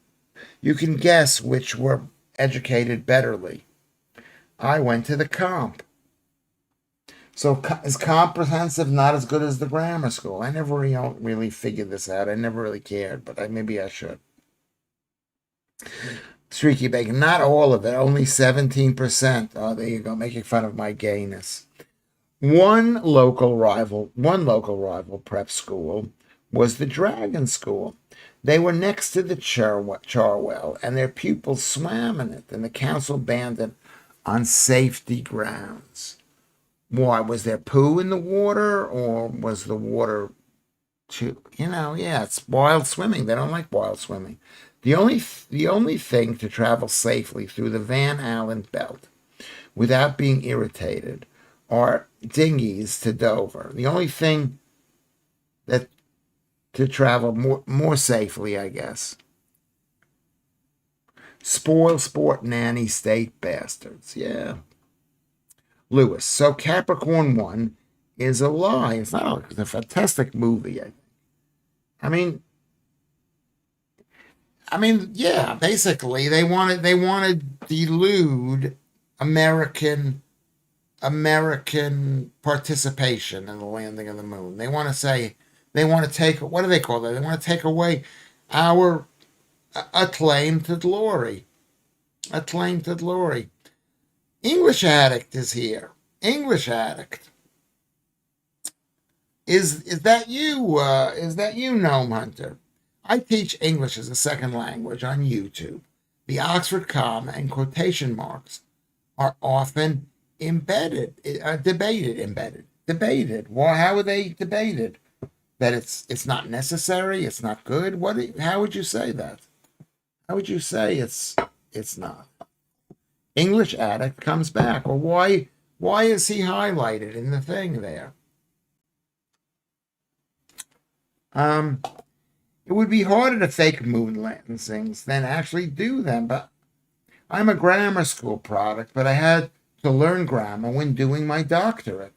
educated betterly. I went to the comp. So is comprehensive not as good as the grammar school? I never really figured this out. I never really cared, but maybe I should. Streaky Bacon, not all of it, only 17%. Oh, there you go, making fun of my gayness. One local rival prep school was the Dragon School. They were next to the Charwell, and their pupils swam in it, and the council banned it on safety grounds. Why, was there poo in the water, or was the water too, it's wild swimming. They don't like wild swimming. The only thing to travel safely through the Van Allen belt without being irritated are dinghies to Dover. The only thing that to travel more safely, I guess. Spoil sport nanny state bastards. Yeah. Lewis. So Capricorn 1 is a lie. It's not. It's a fantastic movie. I mean, yeah. Basically, they want to delude American participation in the landing of the moon. They want to say they want to take, what do they call that? They want to take away our claim to glory. A claim to glory. English Addict is here. English Addict. Is that you? Is that you, Gnome Hunter? I teach English as a second language on YouTube. The Oxford comma and quotation marks are often debated. Well, how are they debated? That it's not necessary, it's not good. How would you say that? How would you say it's not? English Addict comes back. Well, why is he highlighted in the thing there? It would be harder to fake moon landings than actually do them, but I'm a grammar school product, but I had to learn grammar when doing my doctorate,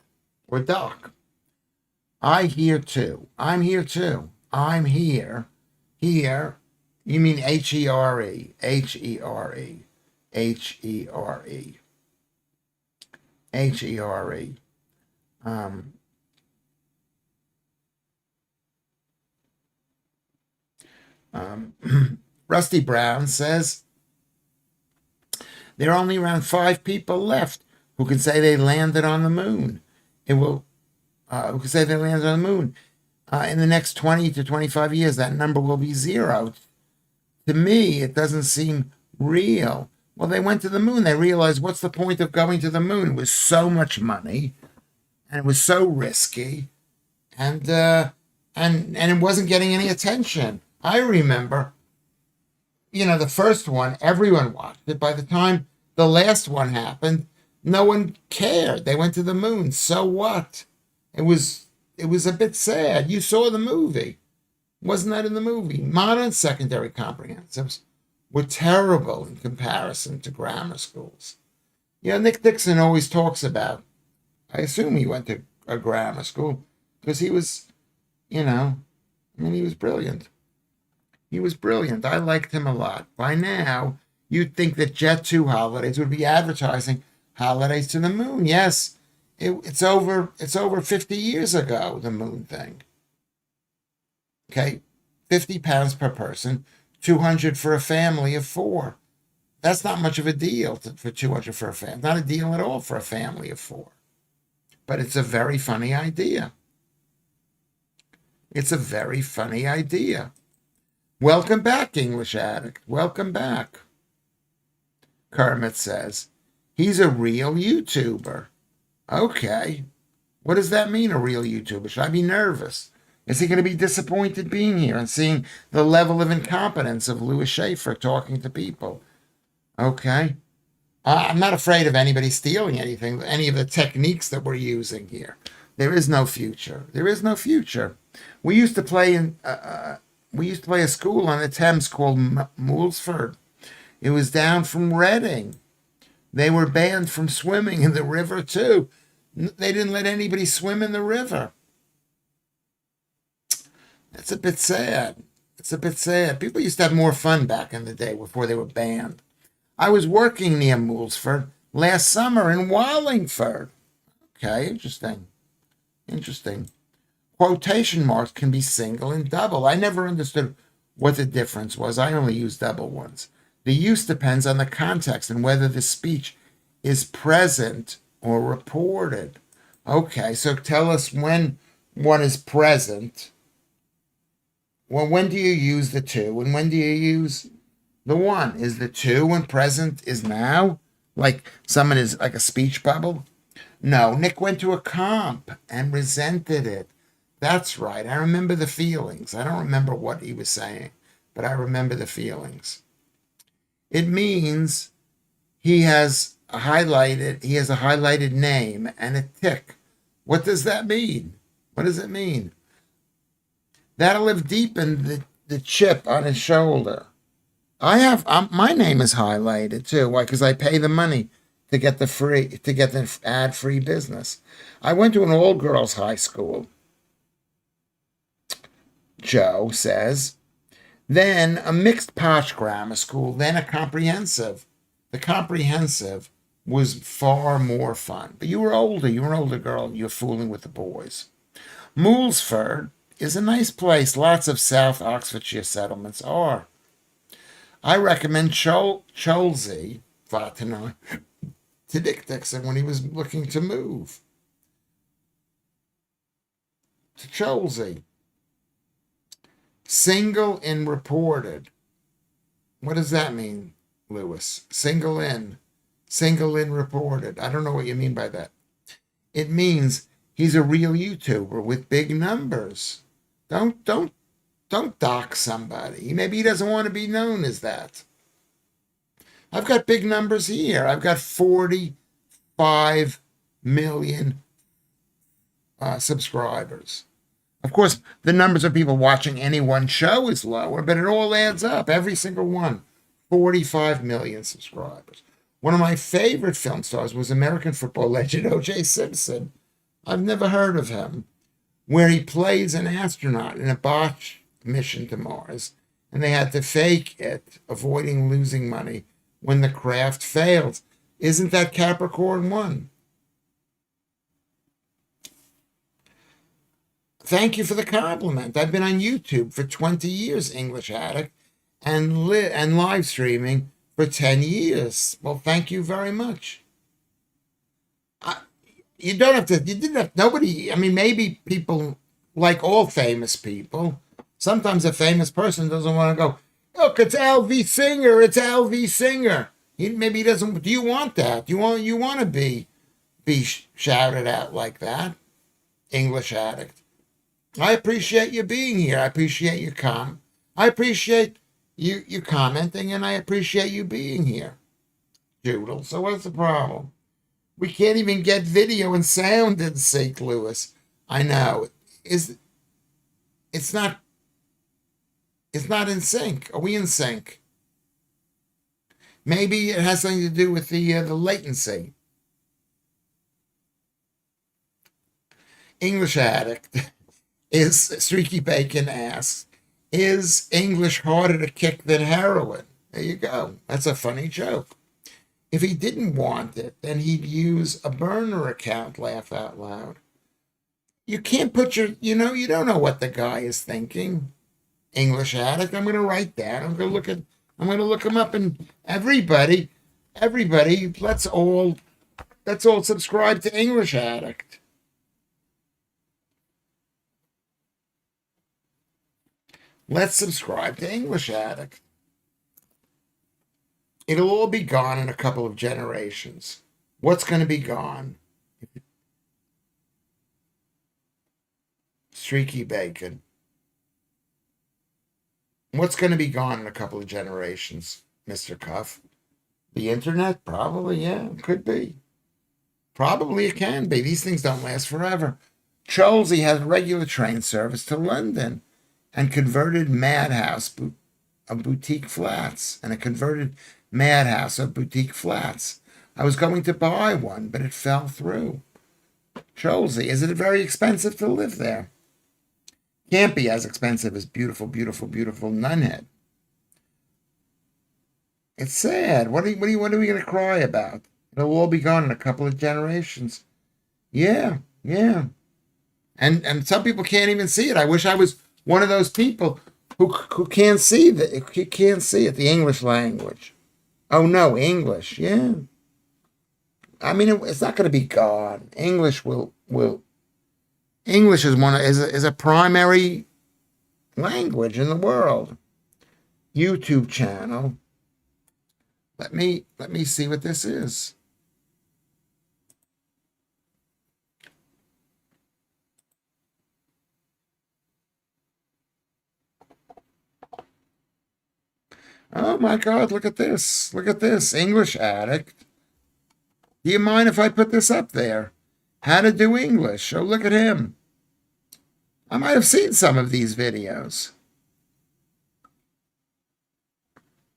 or doc. I'm here too. I'm here. Here. You mean Here. Here. Rusty Brown says there are only around 5 people left who can say they landed on the moon. Who can say they landed on the moon. In the next 20 to 25 years, that number will be 0. To me, it doesn't seem real. Well, they went to the moon. They realized, what's the point of going to the moon? It was so much money, and it was so risky, and it wasn't getting any attention. I remember, the first one, everyone watched it. By the time the last one happened, no one cared. They went to the moon. So what? It was a bit sad. You saw the movie. Wasn't that in the movie? Modern secondary comprehensives were terrible in comparison to grammar schools. Nick Dixon always talks about, I assume he went to a grammar school, because he was, he was brilliant. He was brilliant. I liked him a lot. By now, you'd think that Jet2 holidays would be advertising holidays to the moon. Yes, it's over 50 years ago, the moon thing. Okay, £50 per person, 200 for a family of 4. That's not much of a deal for 200 for a family. Not a deal at all for a family of 4. But it's a very funny idea. It's a very funny idea. Welcome back, English Addict. Welcome back. Kermit says, he's a real YouTuber. Okay. What does that mean, a real YouTuber? Should I be nervous? Is he going to be disappointed being here and seeing the level of incompetence of Louis Schaefer talking to people? Okay. I'm not afraid of anybody stealing anything, any of the techniques that we're using here. There is no future. There is no future. We used to play a school on the Thames called Moulsford. It was down from Reading. They were banned from swimming in the river too. They didn't let anybody swim in the river. That's a bit sad. It's a bit sad. People used to have more fun back in the day before they were banned. I was working near Moulsford last summer in Wallingford. Okay, interesting. Quotation marks can be single and double. I never understood what the difference was. I only use double ones. The use depends on the context and whether the speech is present or reported. Okay, so tell us when one is present. Well, when do you use the 2 and when do you use the 1? Is the 2 when present is now? Like someone is like a speech bubble? No, Nick went to a comp and resented it. That's right. I remember the feelings. I don't remember what he was saying, but I remember the feelings. It means he has a highlighted name and a tick. What does that mean? What does it mean? That'll have deepened the chip on his shoulder. I have my name is highlighted too. Why? Because I pay the money to get the ad free business. I went to an all girls high school. Joe says. Then a mixed posh grammar school. Then a comprehensive. The comprehensive was far more fun. But you were older. You were an older girl. You were fooling with the boys. Moulsford is a nice place. Lots of South Oxfordshire settlements are. I recommend Cholsey, Vatanai, to Dick Dixon when he was looking to move. To Cholsey. Single in reported. What does that mean, Lewis? Single in reported. I don't know what you mean by that. It means he's a real YouTuber with big numbers. Don't dox somebody. Maybe he doesn't want to be known as that. I've got big numbers here. I've got 45 million subscribers. Of course, the numbers of people watching any one show is lower, but it all adds up. Every single one. 45 million subscribers. One of my favorite film stars was American football legend O.J. Simpson. I've never heard of him. Where he plays an astronaut in a botched mission to Mars, and they had to fake it, avoiding losing money when the craft failed. Isn't that Capricorn 1? Thank you for the compliment. I've been on YouTube for 20 years, English Addict, and live streaming for 10 years. Well, thank you very much. You don't have to, you didn't have, nobody, I mean, maybe people, like all famous people, sometimes a famous person doesn't want to go, look, it's LV Singer, it's LV Singer. Maybe he doesn't, do you want that? You want to be shouted out like that? English Addict. I appreciate you being here. I appreciate your I appreciate you commenting, and I appreciate you being here, Doodle. So what's the problem? We can't even get video and sound in sync, Lewis. I know. It's not in sync. Are we in sync? Maybe it has something to do with the latency. English Addict is Streaky Bacon asks, is English harder to kick than heroin? There you go. That's a funny joke. If he didn't want it, then he'd use a burner account, laugh out loud. You can't put you don't know what the guy is thinking. English Addict. I'm going to write that. I'm going to look him up, and everybody, let's all subscribe to English Addict. Let's subscribe to English Addict. It'll all be gone in a couple of generations. What's going to be gone? Streaky Bacon. What's going to be gone in a couple of generations, Mr. Cuff? The internet? Probably, yeah. Could be. Probably it can be. These things don't last forever. Cholsey has regular train service to London and converted Madhouse of boutique flats. And a converted Madhouse of boutique flats. I was going to buy one, but it fell through. Cholsey, is it very expensive to live there? Can't be as expensive as beautiful, beautiful, beautiful Nunhead. It's sad. What are we going to cry about? It'll all be gone in a couple of generations. Yeah. And some people can't even see it. I wish I was one of those people who can't see who can't see it. The English language. Oh no, English. Yeah. I mean, it's not going to be gone. English will. English is a primary language in the world. YouTube channel. Let me see what this is. Oh my God, look at this. Look at this. English Addict. Do you mind if I put this up there? How to do English. Oh, look at him. I might have seen some of these videos.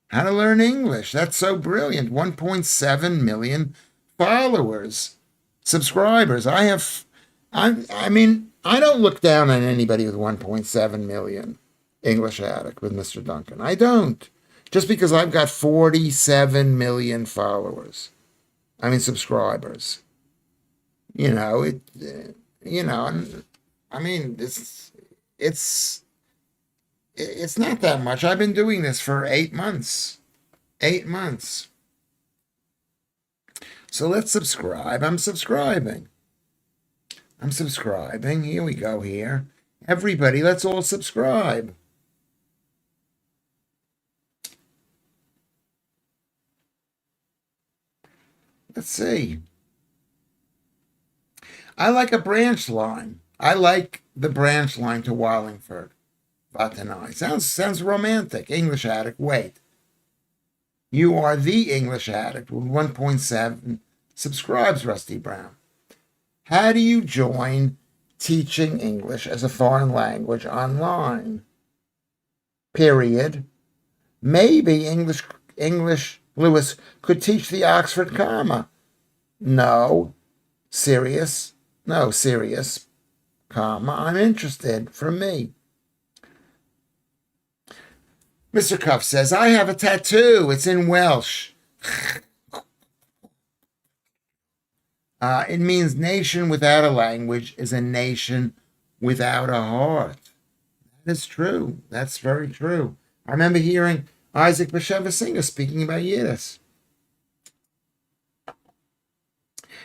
How to learn English. That's so brilliant. 1.7 million followers, subscribers. I mean, I don't look down on anybody with 1.7 million. English Addict with Mr. Duncan. I don't. Just because I've got 47 million followers. I mean, subscribers. You know, I mean, it's not that much. I've been doing this for 8 months. 8 months. So let's subscribe. I'm subscribing. Here we go here. Everybody, let's all subscribe. Let's see. I like a branch line. I like the branch line to Wallingford. Vatanai. Sounds romantic. English Addict. Wait. You are the English Addict with 1.7 subscribes, Rusty Brown. How do you join teaching English as a foreign language online? Period. Maybe English Lewis could teach the Oxford comma. No. Serious. No, serious. Comma. I'm interested. From me. Mr. Cuff says, I have a tattoo. It's in Welsh. It means nation without a language is a nation without a heart. That is true. That's very true. I remember hearing Isaac Bashevis Singer speaking about Yiddish.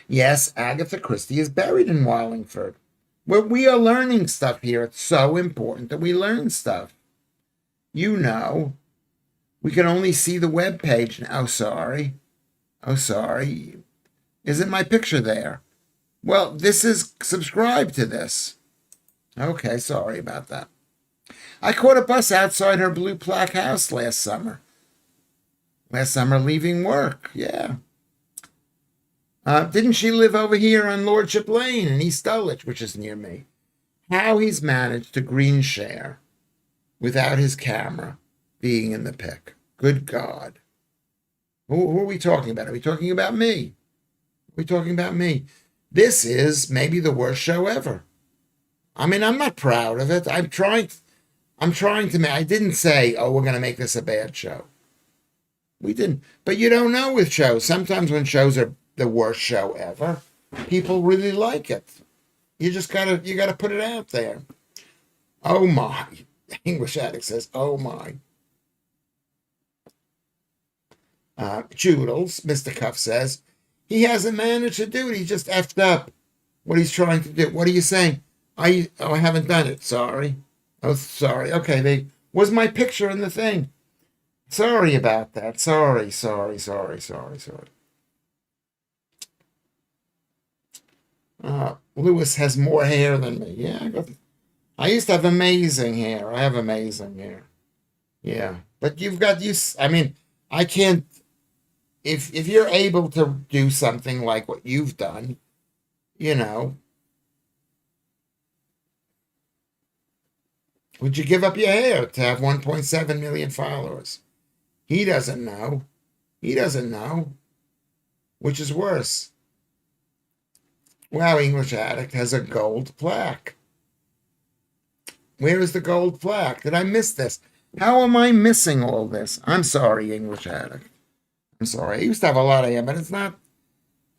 Yes, Agatha Christie is buried in Wallingford. We are learning stuff here. It's so important that we learn stuff. You know, we can only see the web page now. Oh, sorry. Isn't my picture there? Well, this is subscribe to this. Okay, sorry about that. I caught a bus outside her blue plaque house last summer. Leaving work, yeah. Didn't she live over here on Lordship Lane in East Dulwich, which is near me? How he's managed to green share without his camera being in the pic. Good God. Who are we talking about? Are we talking about me? We're talking about me. This is maybe the worst show ever. I mean, I'm not proud of it. I'm trying to make, I didn't say, oh, we're going to make this a bad show. We didn't. But you don't know with shows. Sometimes when shows are the worst show ever, people really like it. You gotta put it out there. Oh my. English Addict says, oh my. Joodles, Mr. Cuff says, he hasn't managed to do it. He just effed up what he's trying to do. What are you saying? I haven't done it. Sorry. Oh, sorry. Okay, was my picture in the thing. Sorry about that. Sorry. Lewis has more hair than me. Yeah, I used to have amazing hair. I have amazing hair. Yeah, but I mean, I can't. If you're able to do something like what you've done, you know, would you give up your hair to have 1.7 million followers? He doesn't know. Which is worse. Wow, English Addict has a gold plaque. Where is the gold plaque? Did I miss this? How am I missing all this? I'm sorry, English Addict. I'm sorry. I used to have a lot of hair, but it's not.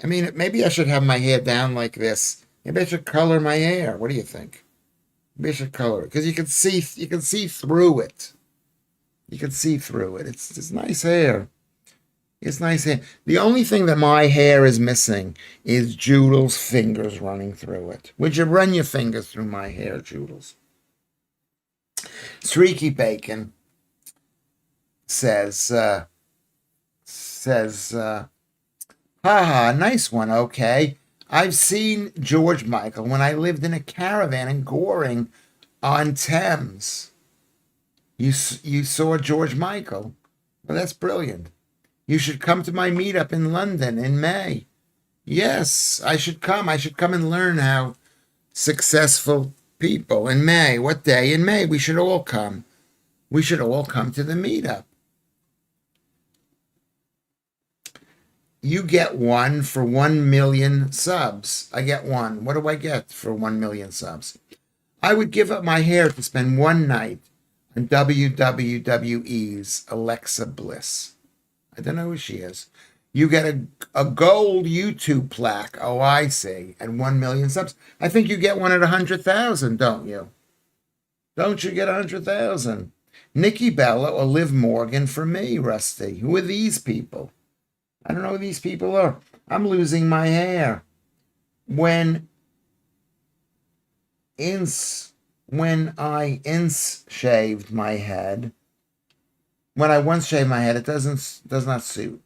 I mean, maybe I should have my hair down like this. Maybe I should color my hair. What do you think? Maybe I should color it because you can see through it. You can see through it. It's nice hair. It's nice hair. The only thing that my hair is missing is Joodle's fingers running through it. Would you run your fingers through my hair, Joodles? Streaky Bacon says, haha, nice one, okay. I've seen George Michael when I lived in a caravan in Goring on Thames. You saw George Michael? Well, that's brilliant. You should come to my meetup in London in May. Yes, I should come. I should come and learn how successful people in May. What day in May? We should all come. We should all come to the meetup. You get one for 1 million subs. I get one. What do I get for 1 million subs? I would give up my hair to spend one night on WWWE's Alexa Bliss. I don't know who she is. You get a gold YouTube plaque. Oh, I see. And 1 million subs. I think you get one at 100,000, don't you? Don't you get 100,000? Nikki Bella or Liv Morgan for me, Rusty. Who are these people? I don't know who these people are. I'm losing my hair. When I shaved my head, when I once shaved my head, it does not suit,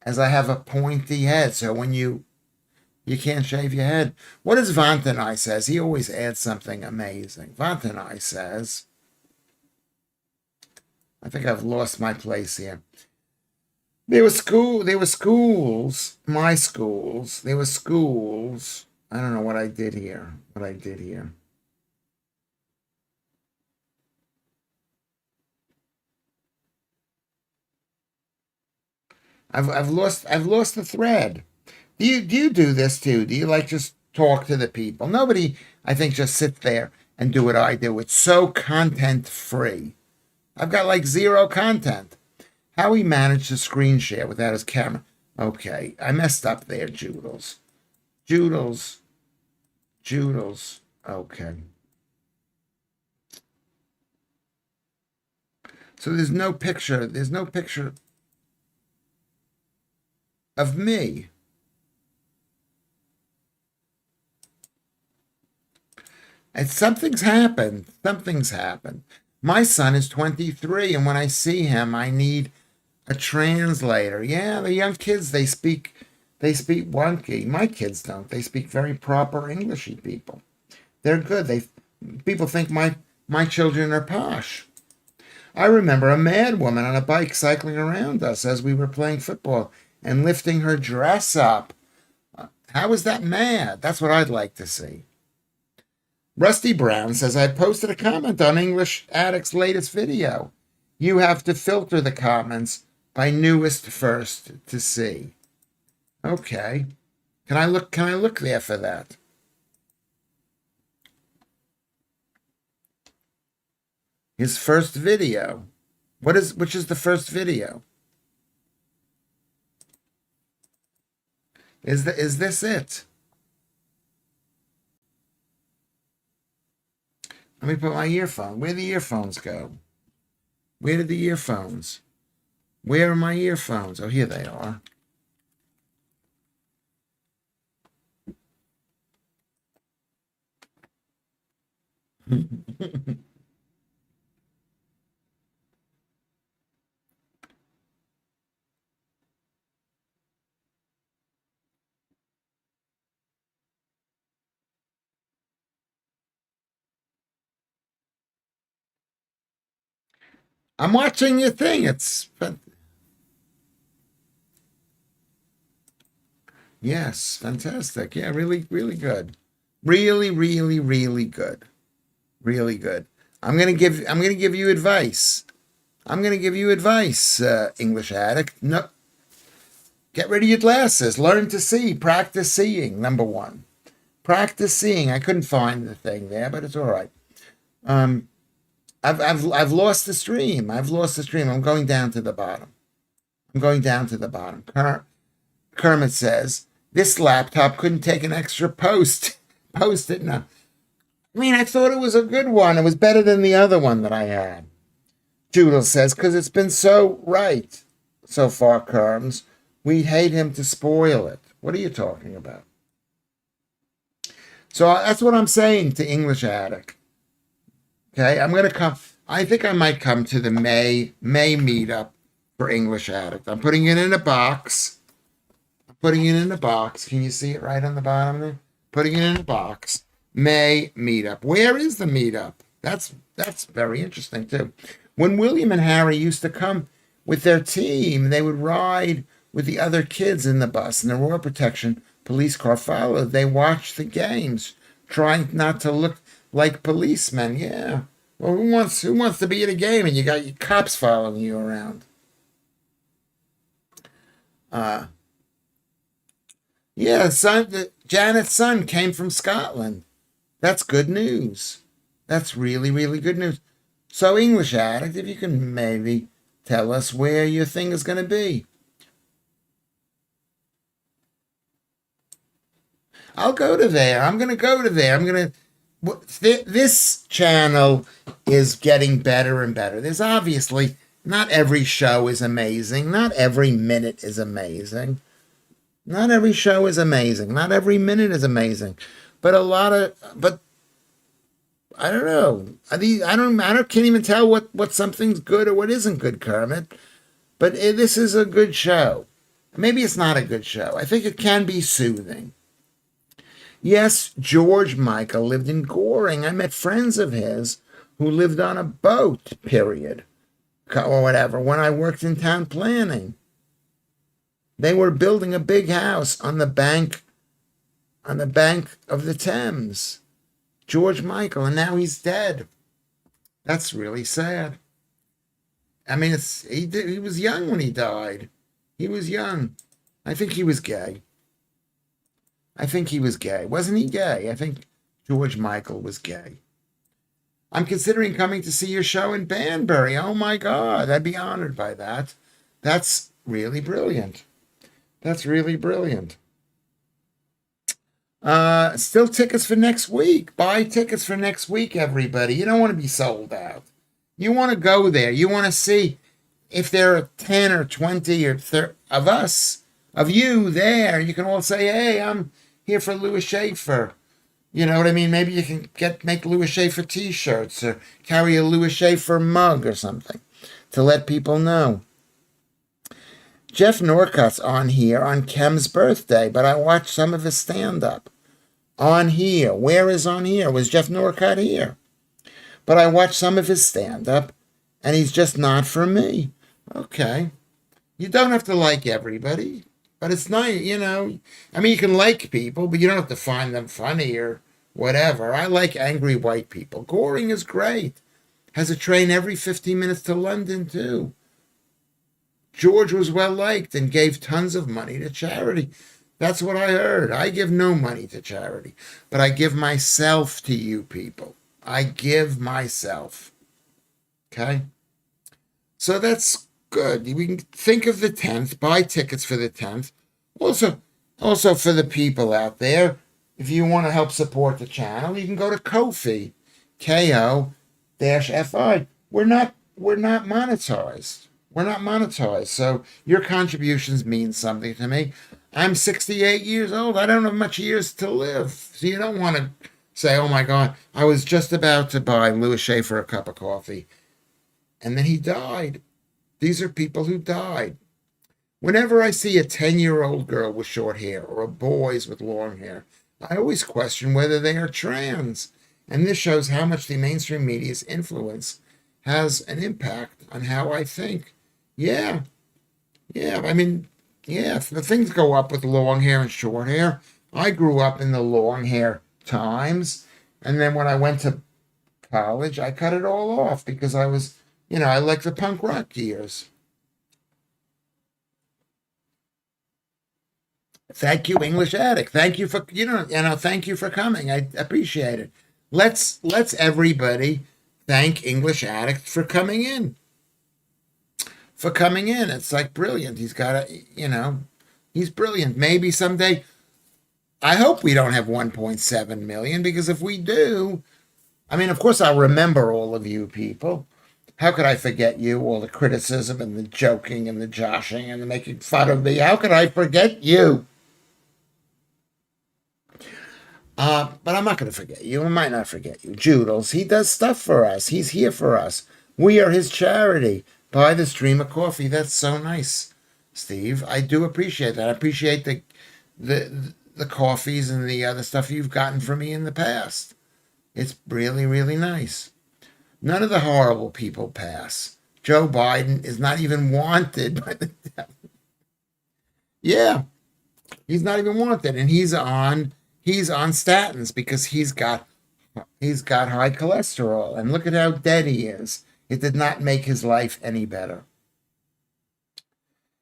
as I have a pointy head. So when you can't shave your head. What does Vantanai says? He always adds something amazing. Vantanai says, I think I've lost my place here. There were schools, my schools. There were schools. I don't know what I did here. I've lost the thread. Do you do this too? Do you like just talk to the people? Nobody, I think, just sit there and do what I do. It's so content free. I've got like zero content. How he managed to screen share without his camera. Okay, I messed up there, Joodles. Joodles. Okay. So there's no picture of me. And something's happened. My son is 23, and when I see him, I need a translator. Yeah, the young kids, they speak wonky. My kids don't. They speak very proper Englishy people. They're good. People think my children are posh. I remember a mad woman on a bike cycling around us as we were playing football and lifting her dress up. How is that mad? That's what I'd like to see. Rusty Brown says, I posted a comment on English Addict's latest video. You have to filter the comments by newest first to see. Okay. Can I look there for that? His first video. Which is the first video? Is this it? Let me put my earphone. Where'd the earphones go? Where did the earphones? Where are my earphones? Oh, here they are. I'm watching your thing. Yes, fantastic. Yeah, really, really good. Really, really, really good. Really good. I'm gonna give you advice. English Addict. No, get rid of your glasses. Learn to see. Practice seeing. Number one. Practice seeing. I couldn't find the thing there, but it's all right. I've lost the stream. I'm going down to the bottom. Kermit says this laptop couldn't take an extra post it now. I mean, I thought it was a good one. It was better than the other one that I had. Judel says, because it's been so right so far, Kerms. We'd hate him to spoil it. What are you talking about? So that's what I'm saying to English Addict. Okay, I'm going to come. I think I might come to the May meetup for English Addict. I'm putting it in a box. Can you see it right on the bottom there? Putting it in a box. May meetup. Where is the meetup? That's very interesting too. When William and Harry used to come with their team, they would ride with the other kids in the bus, and the Royal Protection police car followed. They watched the games, trying not to look like policemen. Yeah. Well, who wants to be at a game and you got your cops following you around? Yeah, Janet's son came from Scotland. That's good news. That's really, really good news. So, English Addict, if you can maybe tell us where your thing is going to be. I'll go to there. I'm going to go to there. I'm going to. This channel is getting better and better. There's obviously not every show is amazing. Not every minute is amazing. Not every show is amazing. Not every minute is amazing. But a lot of. But I don't know. Can't even tell what something's good or what isn't good, Kermit. But this is a good show. Maybe it's not a good show. I think it can be soothing. Yes, George Michael lived in Goring. I met friends of his who lived on a boat, period, or whatever, when I worked in town planning. They were building a big house on the bank of the Thames. George Michael, and now he's dead. That's really sad. I mean, he was young when he died. He was young. I think he was gay. I think he was gay. Wasn't he gay? I think George Michael was gay. I'm considering coming to see your show in Banbury. Oh my God, I'd be honored by that. That's really brilliant. That's really brilliant. Still tickets for next week. Buy tickets for next week, everybody. You don't want to be sold out. You want to go there. You want to see if there are 10 or 20 or 30 of us, of you there. You can all say, hey, I'm here for Louis Schaefer. You know what I mean? Maybe you can make Louis Schaefer t-shirts or carry a Louis Schaefer mug or something to let people know. Jeff Norcutt's on here on Kem's birthday, but I watched some of his stand-up. On here. Where is on here? Was Jeff Norcutt here? But I watched some of his stand-up, and he's just not for me. Okay. You don't have to like everybody, but it's nice, you know. I mean, you can like people, but you don't have to find them funny or whatever. I like angry white people. Goring is great. Has a train every 15 minutes to London, too. George was well liked and gave tons of money to charity. That's what I heard. I give no money to charity, but I give myself to you people. I give myself. Okay? So that's good. We can think of the 10th, buy tickets for the 10th. Also for the people out there, if you want to help support the channel, you can go to Ko-fi, Ko-fi. We're not monetized. We're not monetized. So your contributions mean something to me. I'm 68 years old. I don't have much years to live. So you don't want to say, oh my God, I was just about to buy Louis Schaefer a cup of coffee. And then he died. These are people who died. Whenever I see a 10-year-old girl with short hair or boys with long hair, I always question whether they are trans. And this shows how much the mainstream media's influence has an impact on how I think. Yeah. I mean, yeah, the things go up with long hair and short hair. I grew up in the long hair times. And then when I went to college, I cut it all off because I was, I like the punk rock years. Thank you, English Addict. Thank you for, thank you for coming. I appreciate it. Let's everybody thank English Addict for coming in. It's like brilliant. He's got he's brilliant. Maybe someday, I hope we don't have 1.7 million, because if we do, I mean, of course I'll remember all of you people. How could I forget you? All the criticism and the joking and the joshing and the making fun of me. How could I forget you? But I'm not going to forget you. I might not forget you. Joodles, he does stuff for us. He's here for us. We are his charity. Buy the stream of coffee. That's so nice, Steve. I do appreciate that. I appreciate the coffees and the other stuff you've gotten from me in the past. It's really, really nice. None of the horrible people pass. Joe Biden is not even wanted by the devil. Yeah, he's not even wanted, and he's on statins because he's got high cholesterol, and look at how dead he is. It did not make his life any better.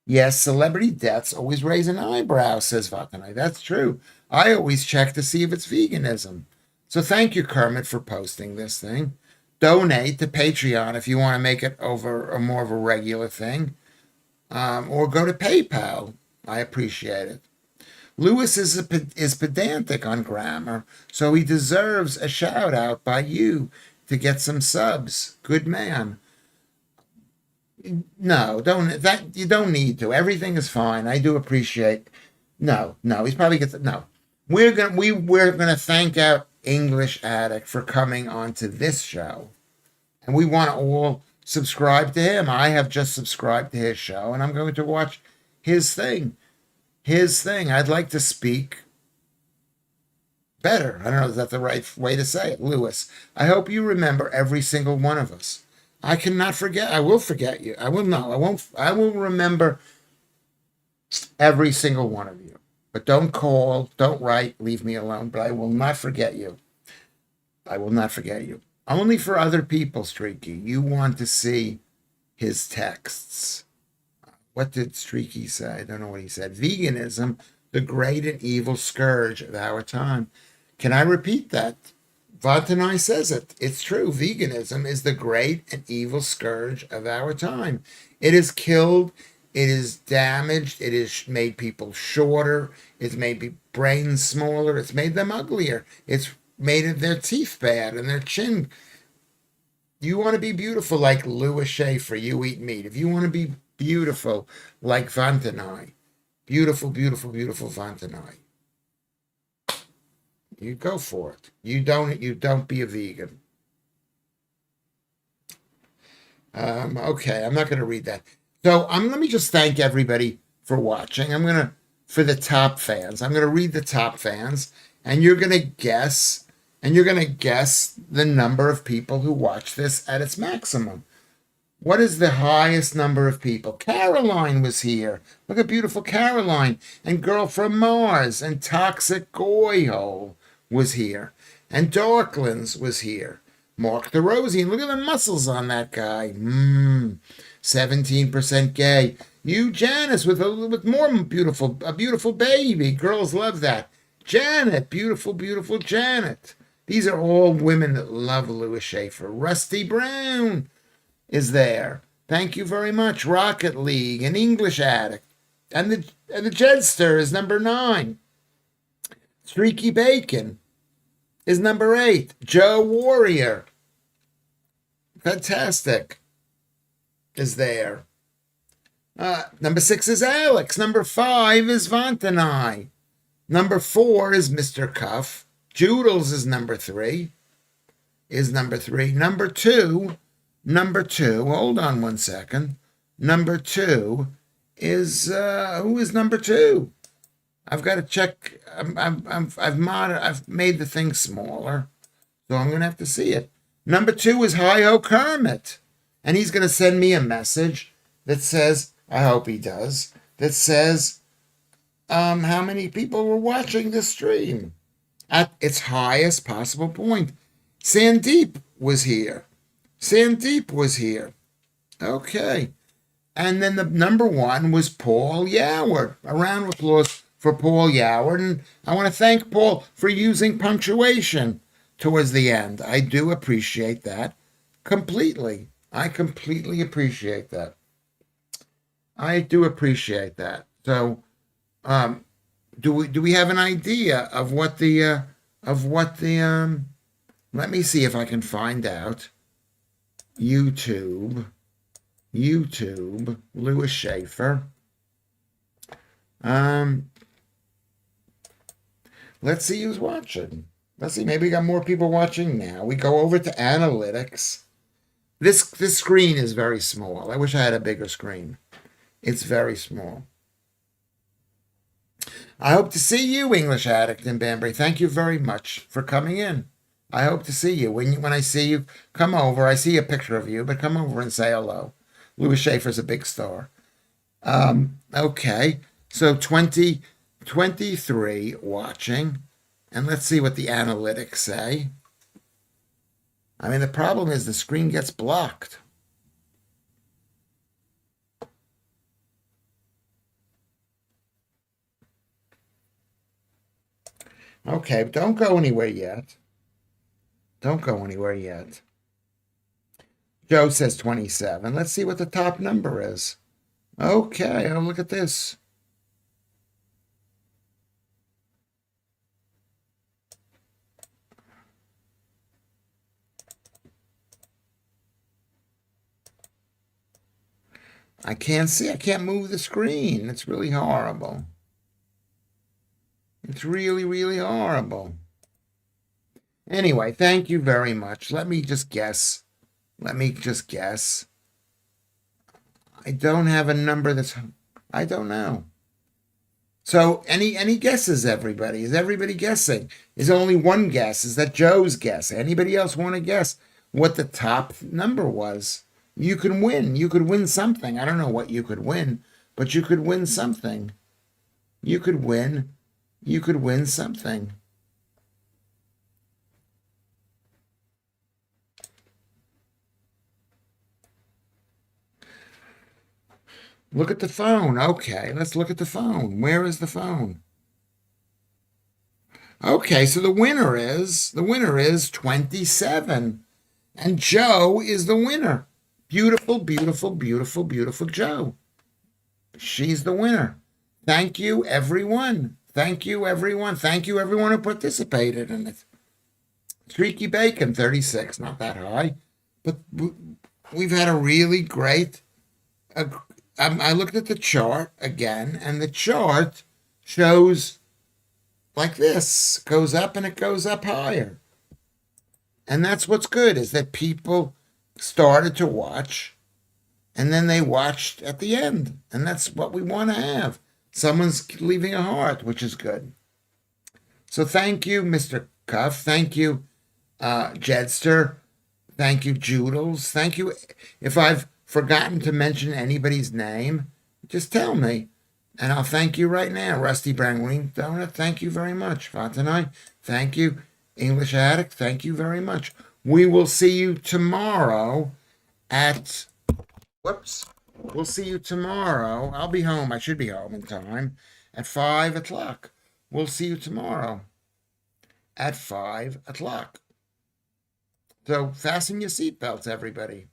Yes, celebrity deaths always raise an eyebrow, says Vatanai. That's true. I always check to see if it's veganism. So thank you, Kermit, for posting this thing. Donate to Patreon if you want to make it over a more of a regular thing, or go to PayPal. I appreciate it. Lewis is pedantic on grammar, so he deserves a shout out by you to get some subs. Good man. No, don't that you don't need to. Everything is fine. I do appreciate. No, no, he's probably gets no. We're gonna thank our English addict for coming onto this show, and we want to all subscribe to him. I have just subscribed to his show, and I'm going to watch his thing. His thing. I'd like to speak better. I don't know if that's the right way to say it, Lewis. I hope you remember every single one of us. I cannot forget. I will forget you. I will no. I won't. I will remember every single one of you. But don't call, don't write, leave me alone. But I will not forget you. I will not forget you. Only for other people, Streaky. You want to see his texts. What did Streaky say? I don't know what he said. Veganism, the great and evil scourge of our time. Can I repeat that? Vatanai says it. It's true. Veganism is the great and evil scourge of our time. It has killed, it has damaged, it has made people shorter, it's made brains smaller, it's made them uglier, it's made their teeth bad and their chin. You want to be beautiful like Lewis Schaefer, you eat meat. If you want to be beautiful like Vatanai, beautiful, beautiful, beautiful Vatanai, you go for it. You don't be a vegan. Okay, I'm not going to read that. So let me just thank everybody for watching. For the top fans, I'm going to read the top fans, and you're going to guess, the number of people who watch this at its maximum. What is the highest number of people? Caroline was here. Look at beautiful Caroline. And Girl from Mars and Toxic Goyhole was here. And Darklands was here. Mark the Rosian. Look at the muscles on that guy. 17% gay. You, Janice, with more a beautiful baby. Girls love that. Janet, beautiful, beautiful Janet. These are all women that love Lewis Schaefer. Rusty Brown is there. Thank you very much. Rocket League, an English addict. And the Jedster is number 9. Streaky Bacon is number 8. Joe Warrior. Fantastic. Is there. Number 6 is Alex. Number 5 is Vantanai. Number 4 is Mr. Cuff. Joodles is number 3. Number 2. Hold on one second. Number 2 is who is number 2? I've got to check. I've made the thing smaller, so I'm gonna have to see it. Number 2 is Hi-Ho Kermit, and he's gonna send me a message that says, I hope he does, that says how many people were watching the stream at its highest possible point. Sandeep was here. Okay. And then the number 1 was Paul Yoward. A round of applause for Paul Yoward. And I want to thank Paul for using punctuation towards the end. I do appreciate that completely. I completely appreciate that. I do appreciate that. So, do we have an idea of what the let me see if I can find out. YouTube, Lewis Schaefer. Let's see who's watching. Let's see, maybe we got more people watching now. We go over to analytics. This screen is very small. I wish I had a bigger screen. It's very small. I hope to see you, English Addict in Banbury. Thank you very much for coming in. I hope to see you. When I see you, come over. I see a picture of you, but come over and say hello. Lewis Schaefer's a big star. Okay, so 23 watching. And let's see what the analytics say. I mean, the problem is the screen gets blocked. Okay, don't go anywhere yet. Don't go anywhere yet. Joe says 27. Let's see what the top number is. Okay, oh, look at this. I can't see. I can't move the screen. It's really horrible. It's really, really horrible. Anyway, thank you very much. Let me just guess. Let me just guess. I don't have a number that's. I don't know. So any guesses, everybody? Is everybody guessing? Is only one guess? Is that Joe's guess? Anybody else want to guess what the top number was? You can win. You could win something. I don't know what you could win, but you could win something. You could win. You could win something. Look at the phone. Okay, let's look at the phone. Where is the phone? Okay, so the winner is 27. And Joe is the winner. Beautiful, beautiful, beautiful, beautiful Joe. She's the winner. Thank you, everyone. Thank you, everyone. Thank you, everyone who participated in it. Streaky Bacon, 36, not that high. But we've had a really great. I looked at the chart again, and the chart shows like this, goes up and it goes up higher. And that's what's good, is that people started to watch and then they watched at the end. And that's what we want to have. Someone's leaving a heart, which is good. So thank you, Mr. Cuff. Thank you, Jedster. Thank you, Joodles. Thank you. If I've forgotten to mention anybody's name, just tell me. And I'll thank you right now. Rusty Brown Wing Donut, thank you very much. Fatanai, thank you. English Addict, thank you very much. We will see you tomorrow at, whoops, we'll see you tomorrow. I'll be home. I should be home in time at 5 o'clock. We'll see you tomorrow at 5 o'clock. So fasten your seatbelts, everybody.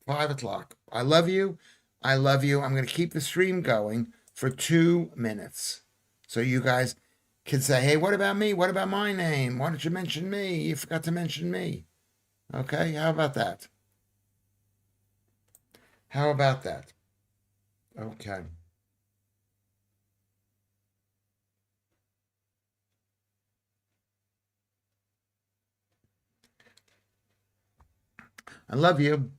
5 o'clock. I love you. I love you. I'm going to keep the stream going for 2 minutes. So you guys can say, hey, what about me? What about my name? Why didn't you mention me? You forgot to mention me. Okay, how about that? How about that? Okay. I love you.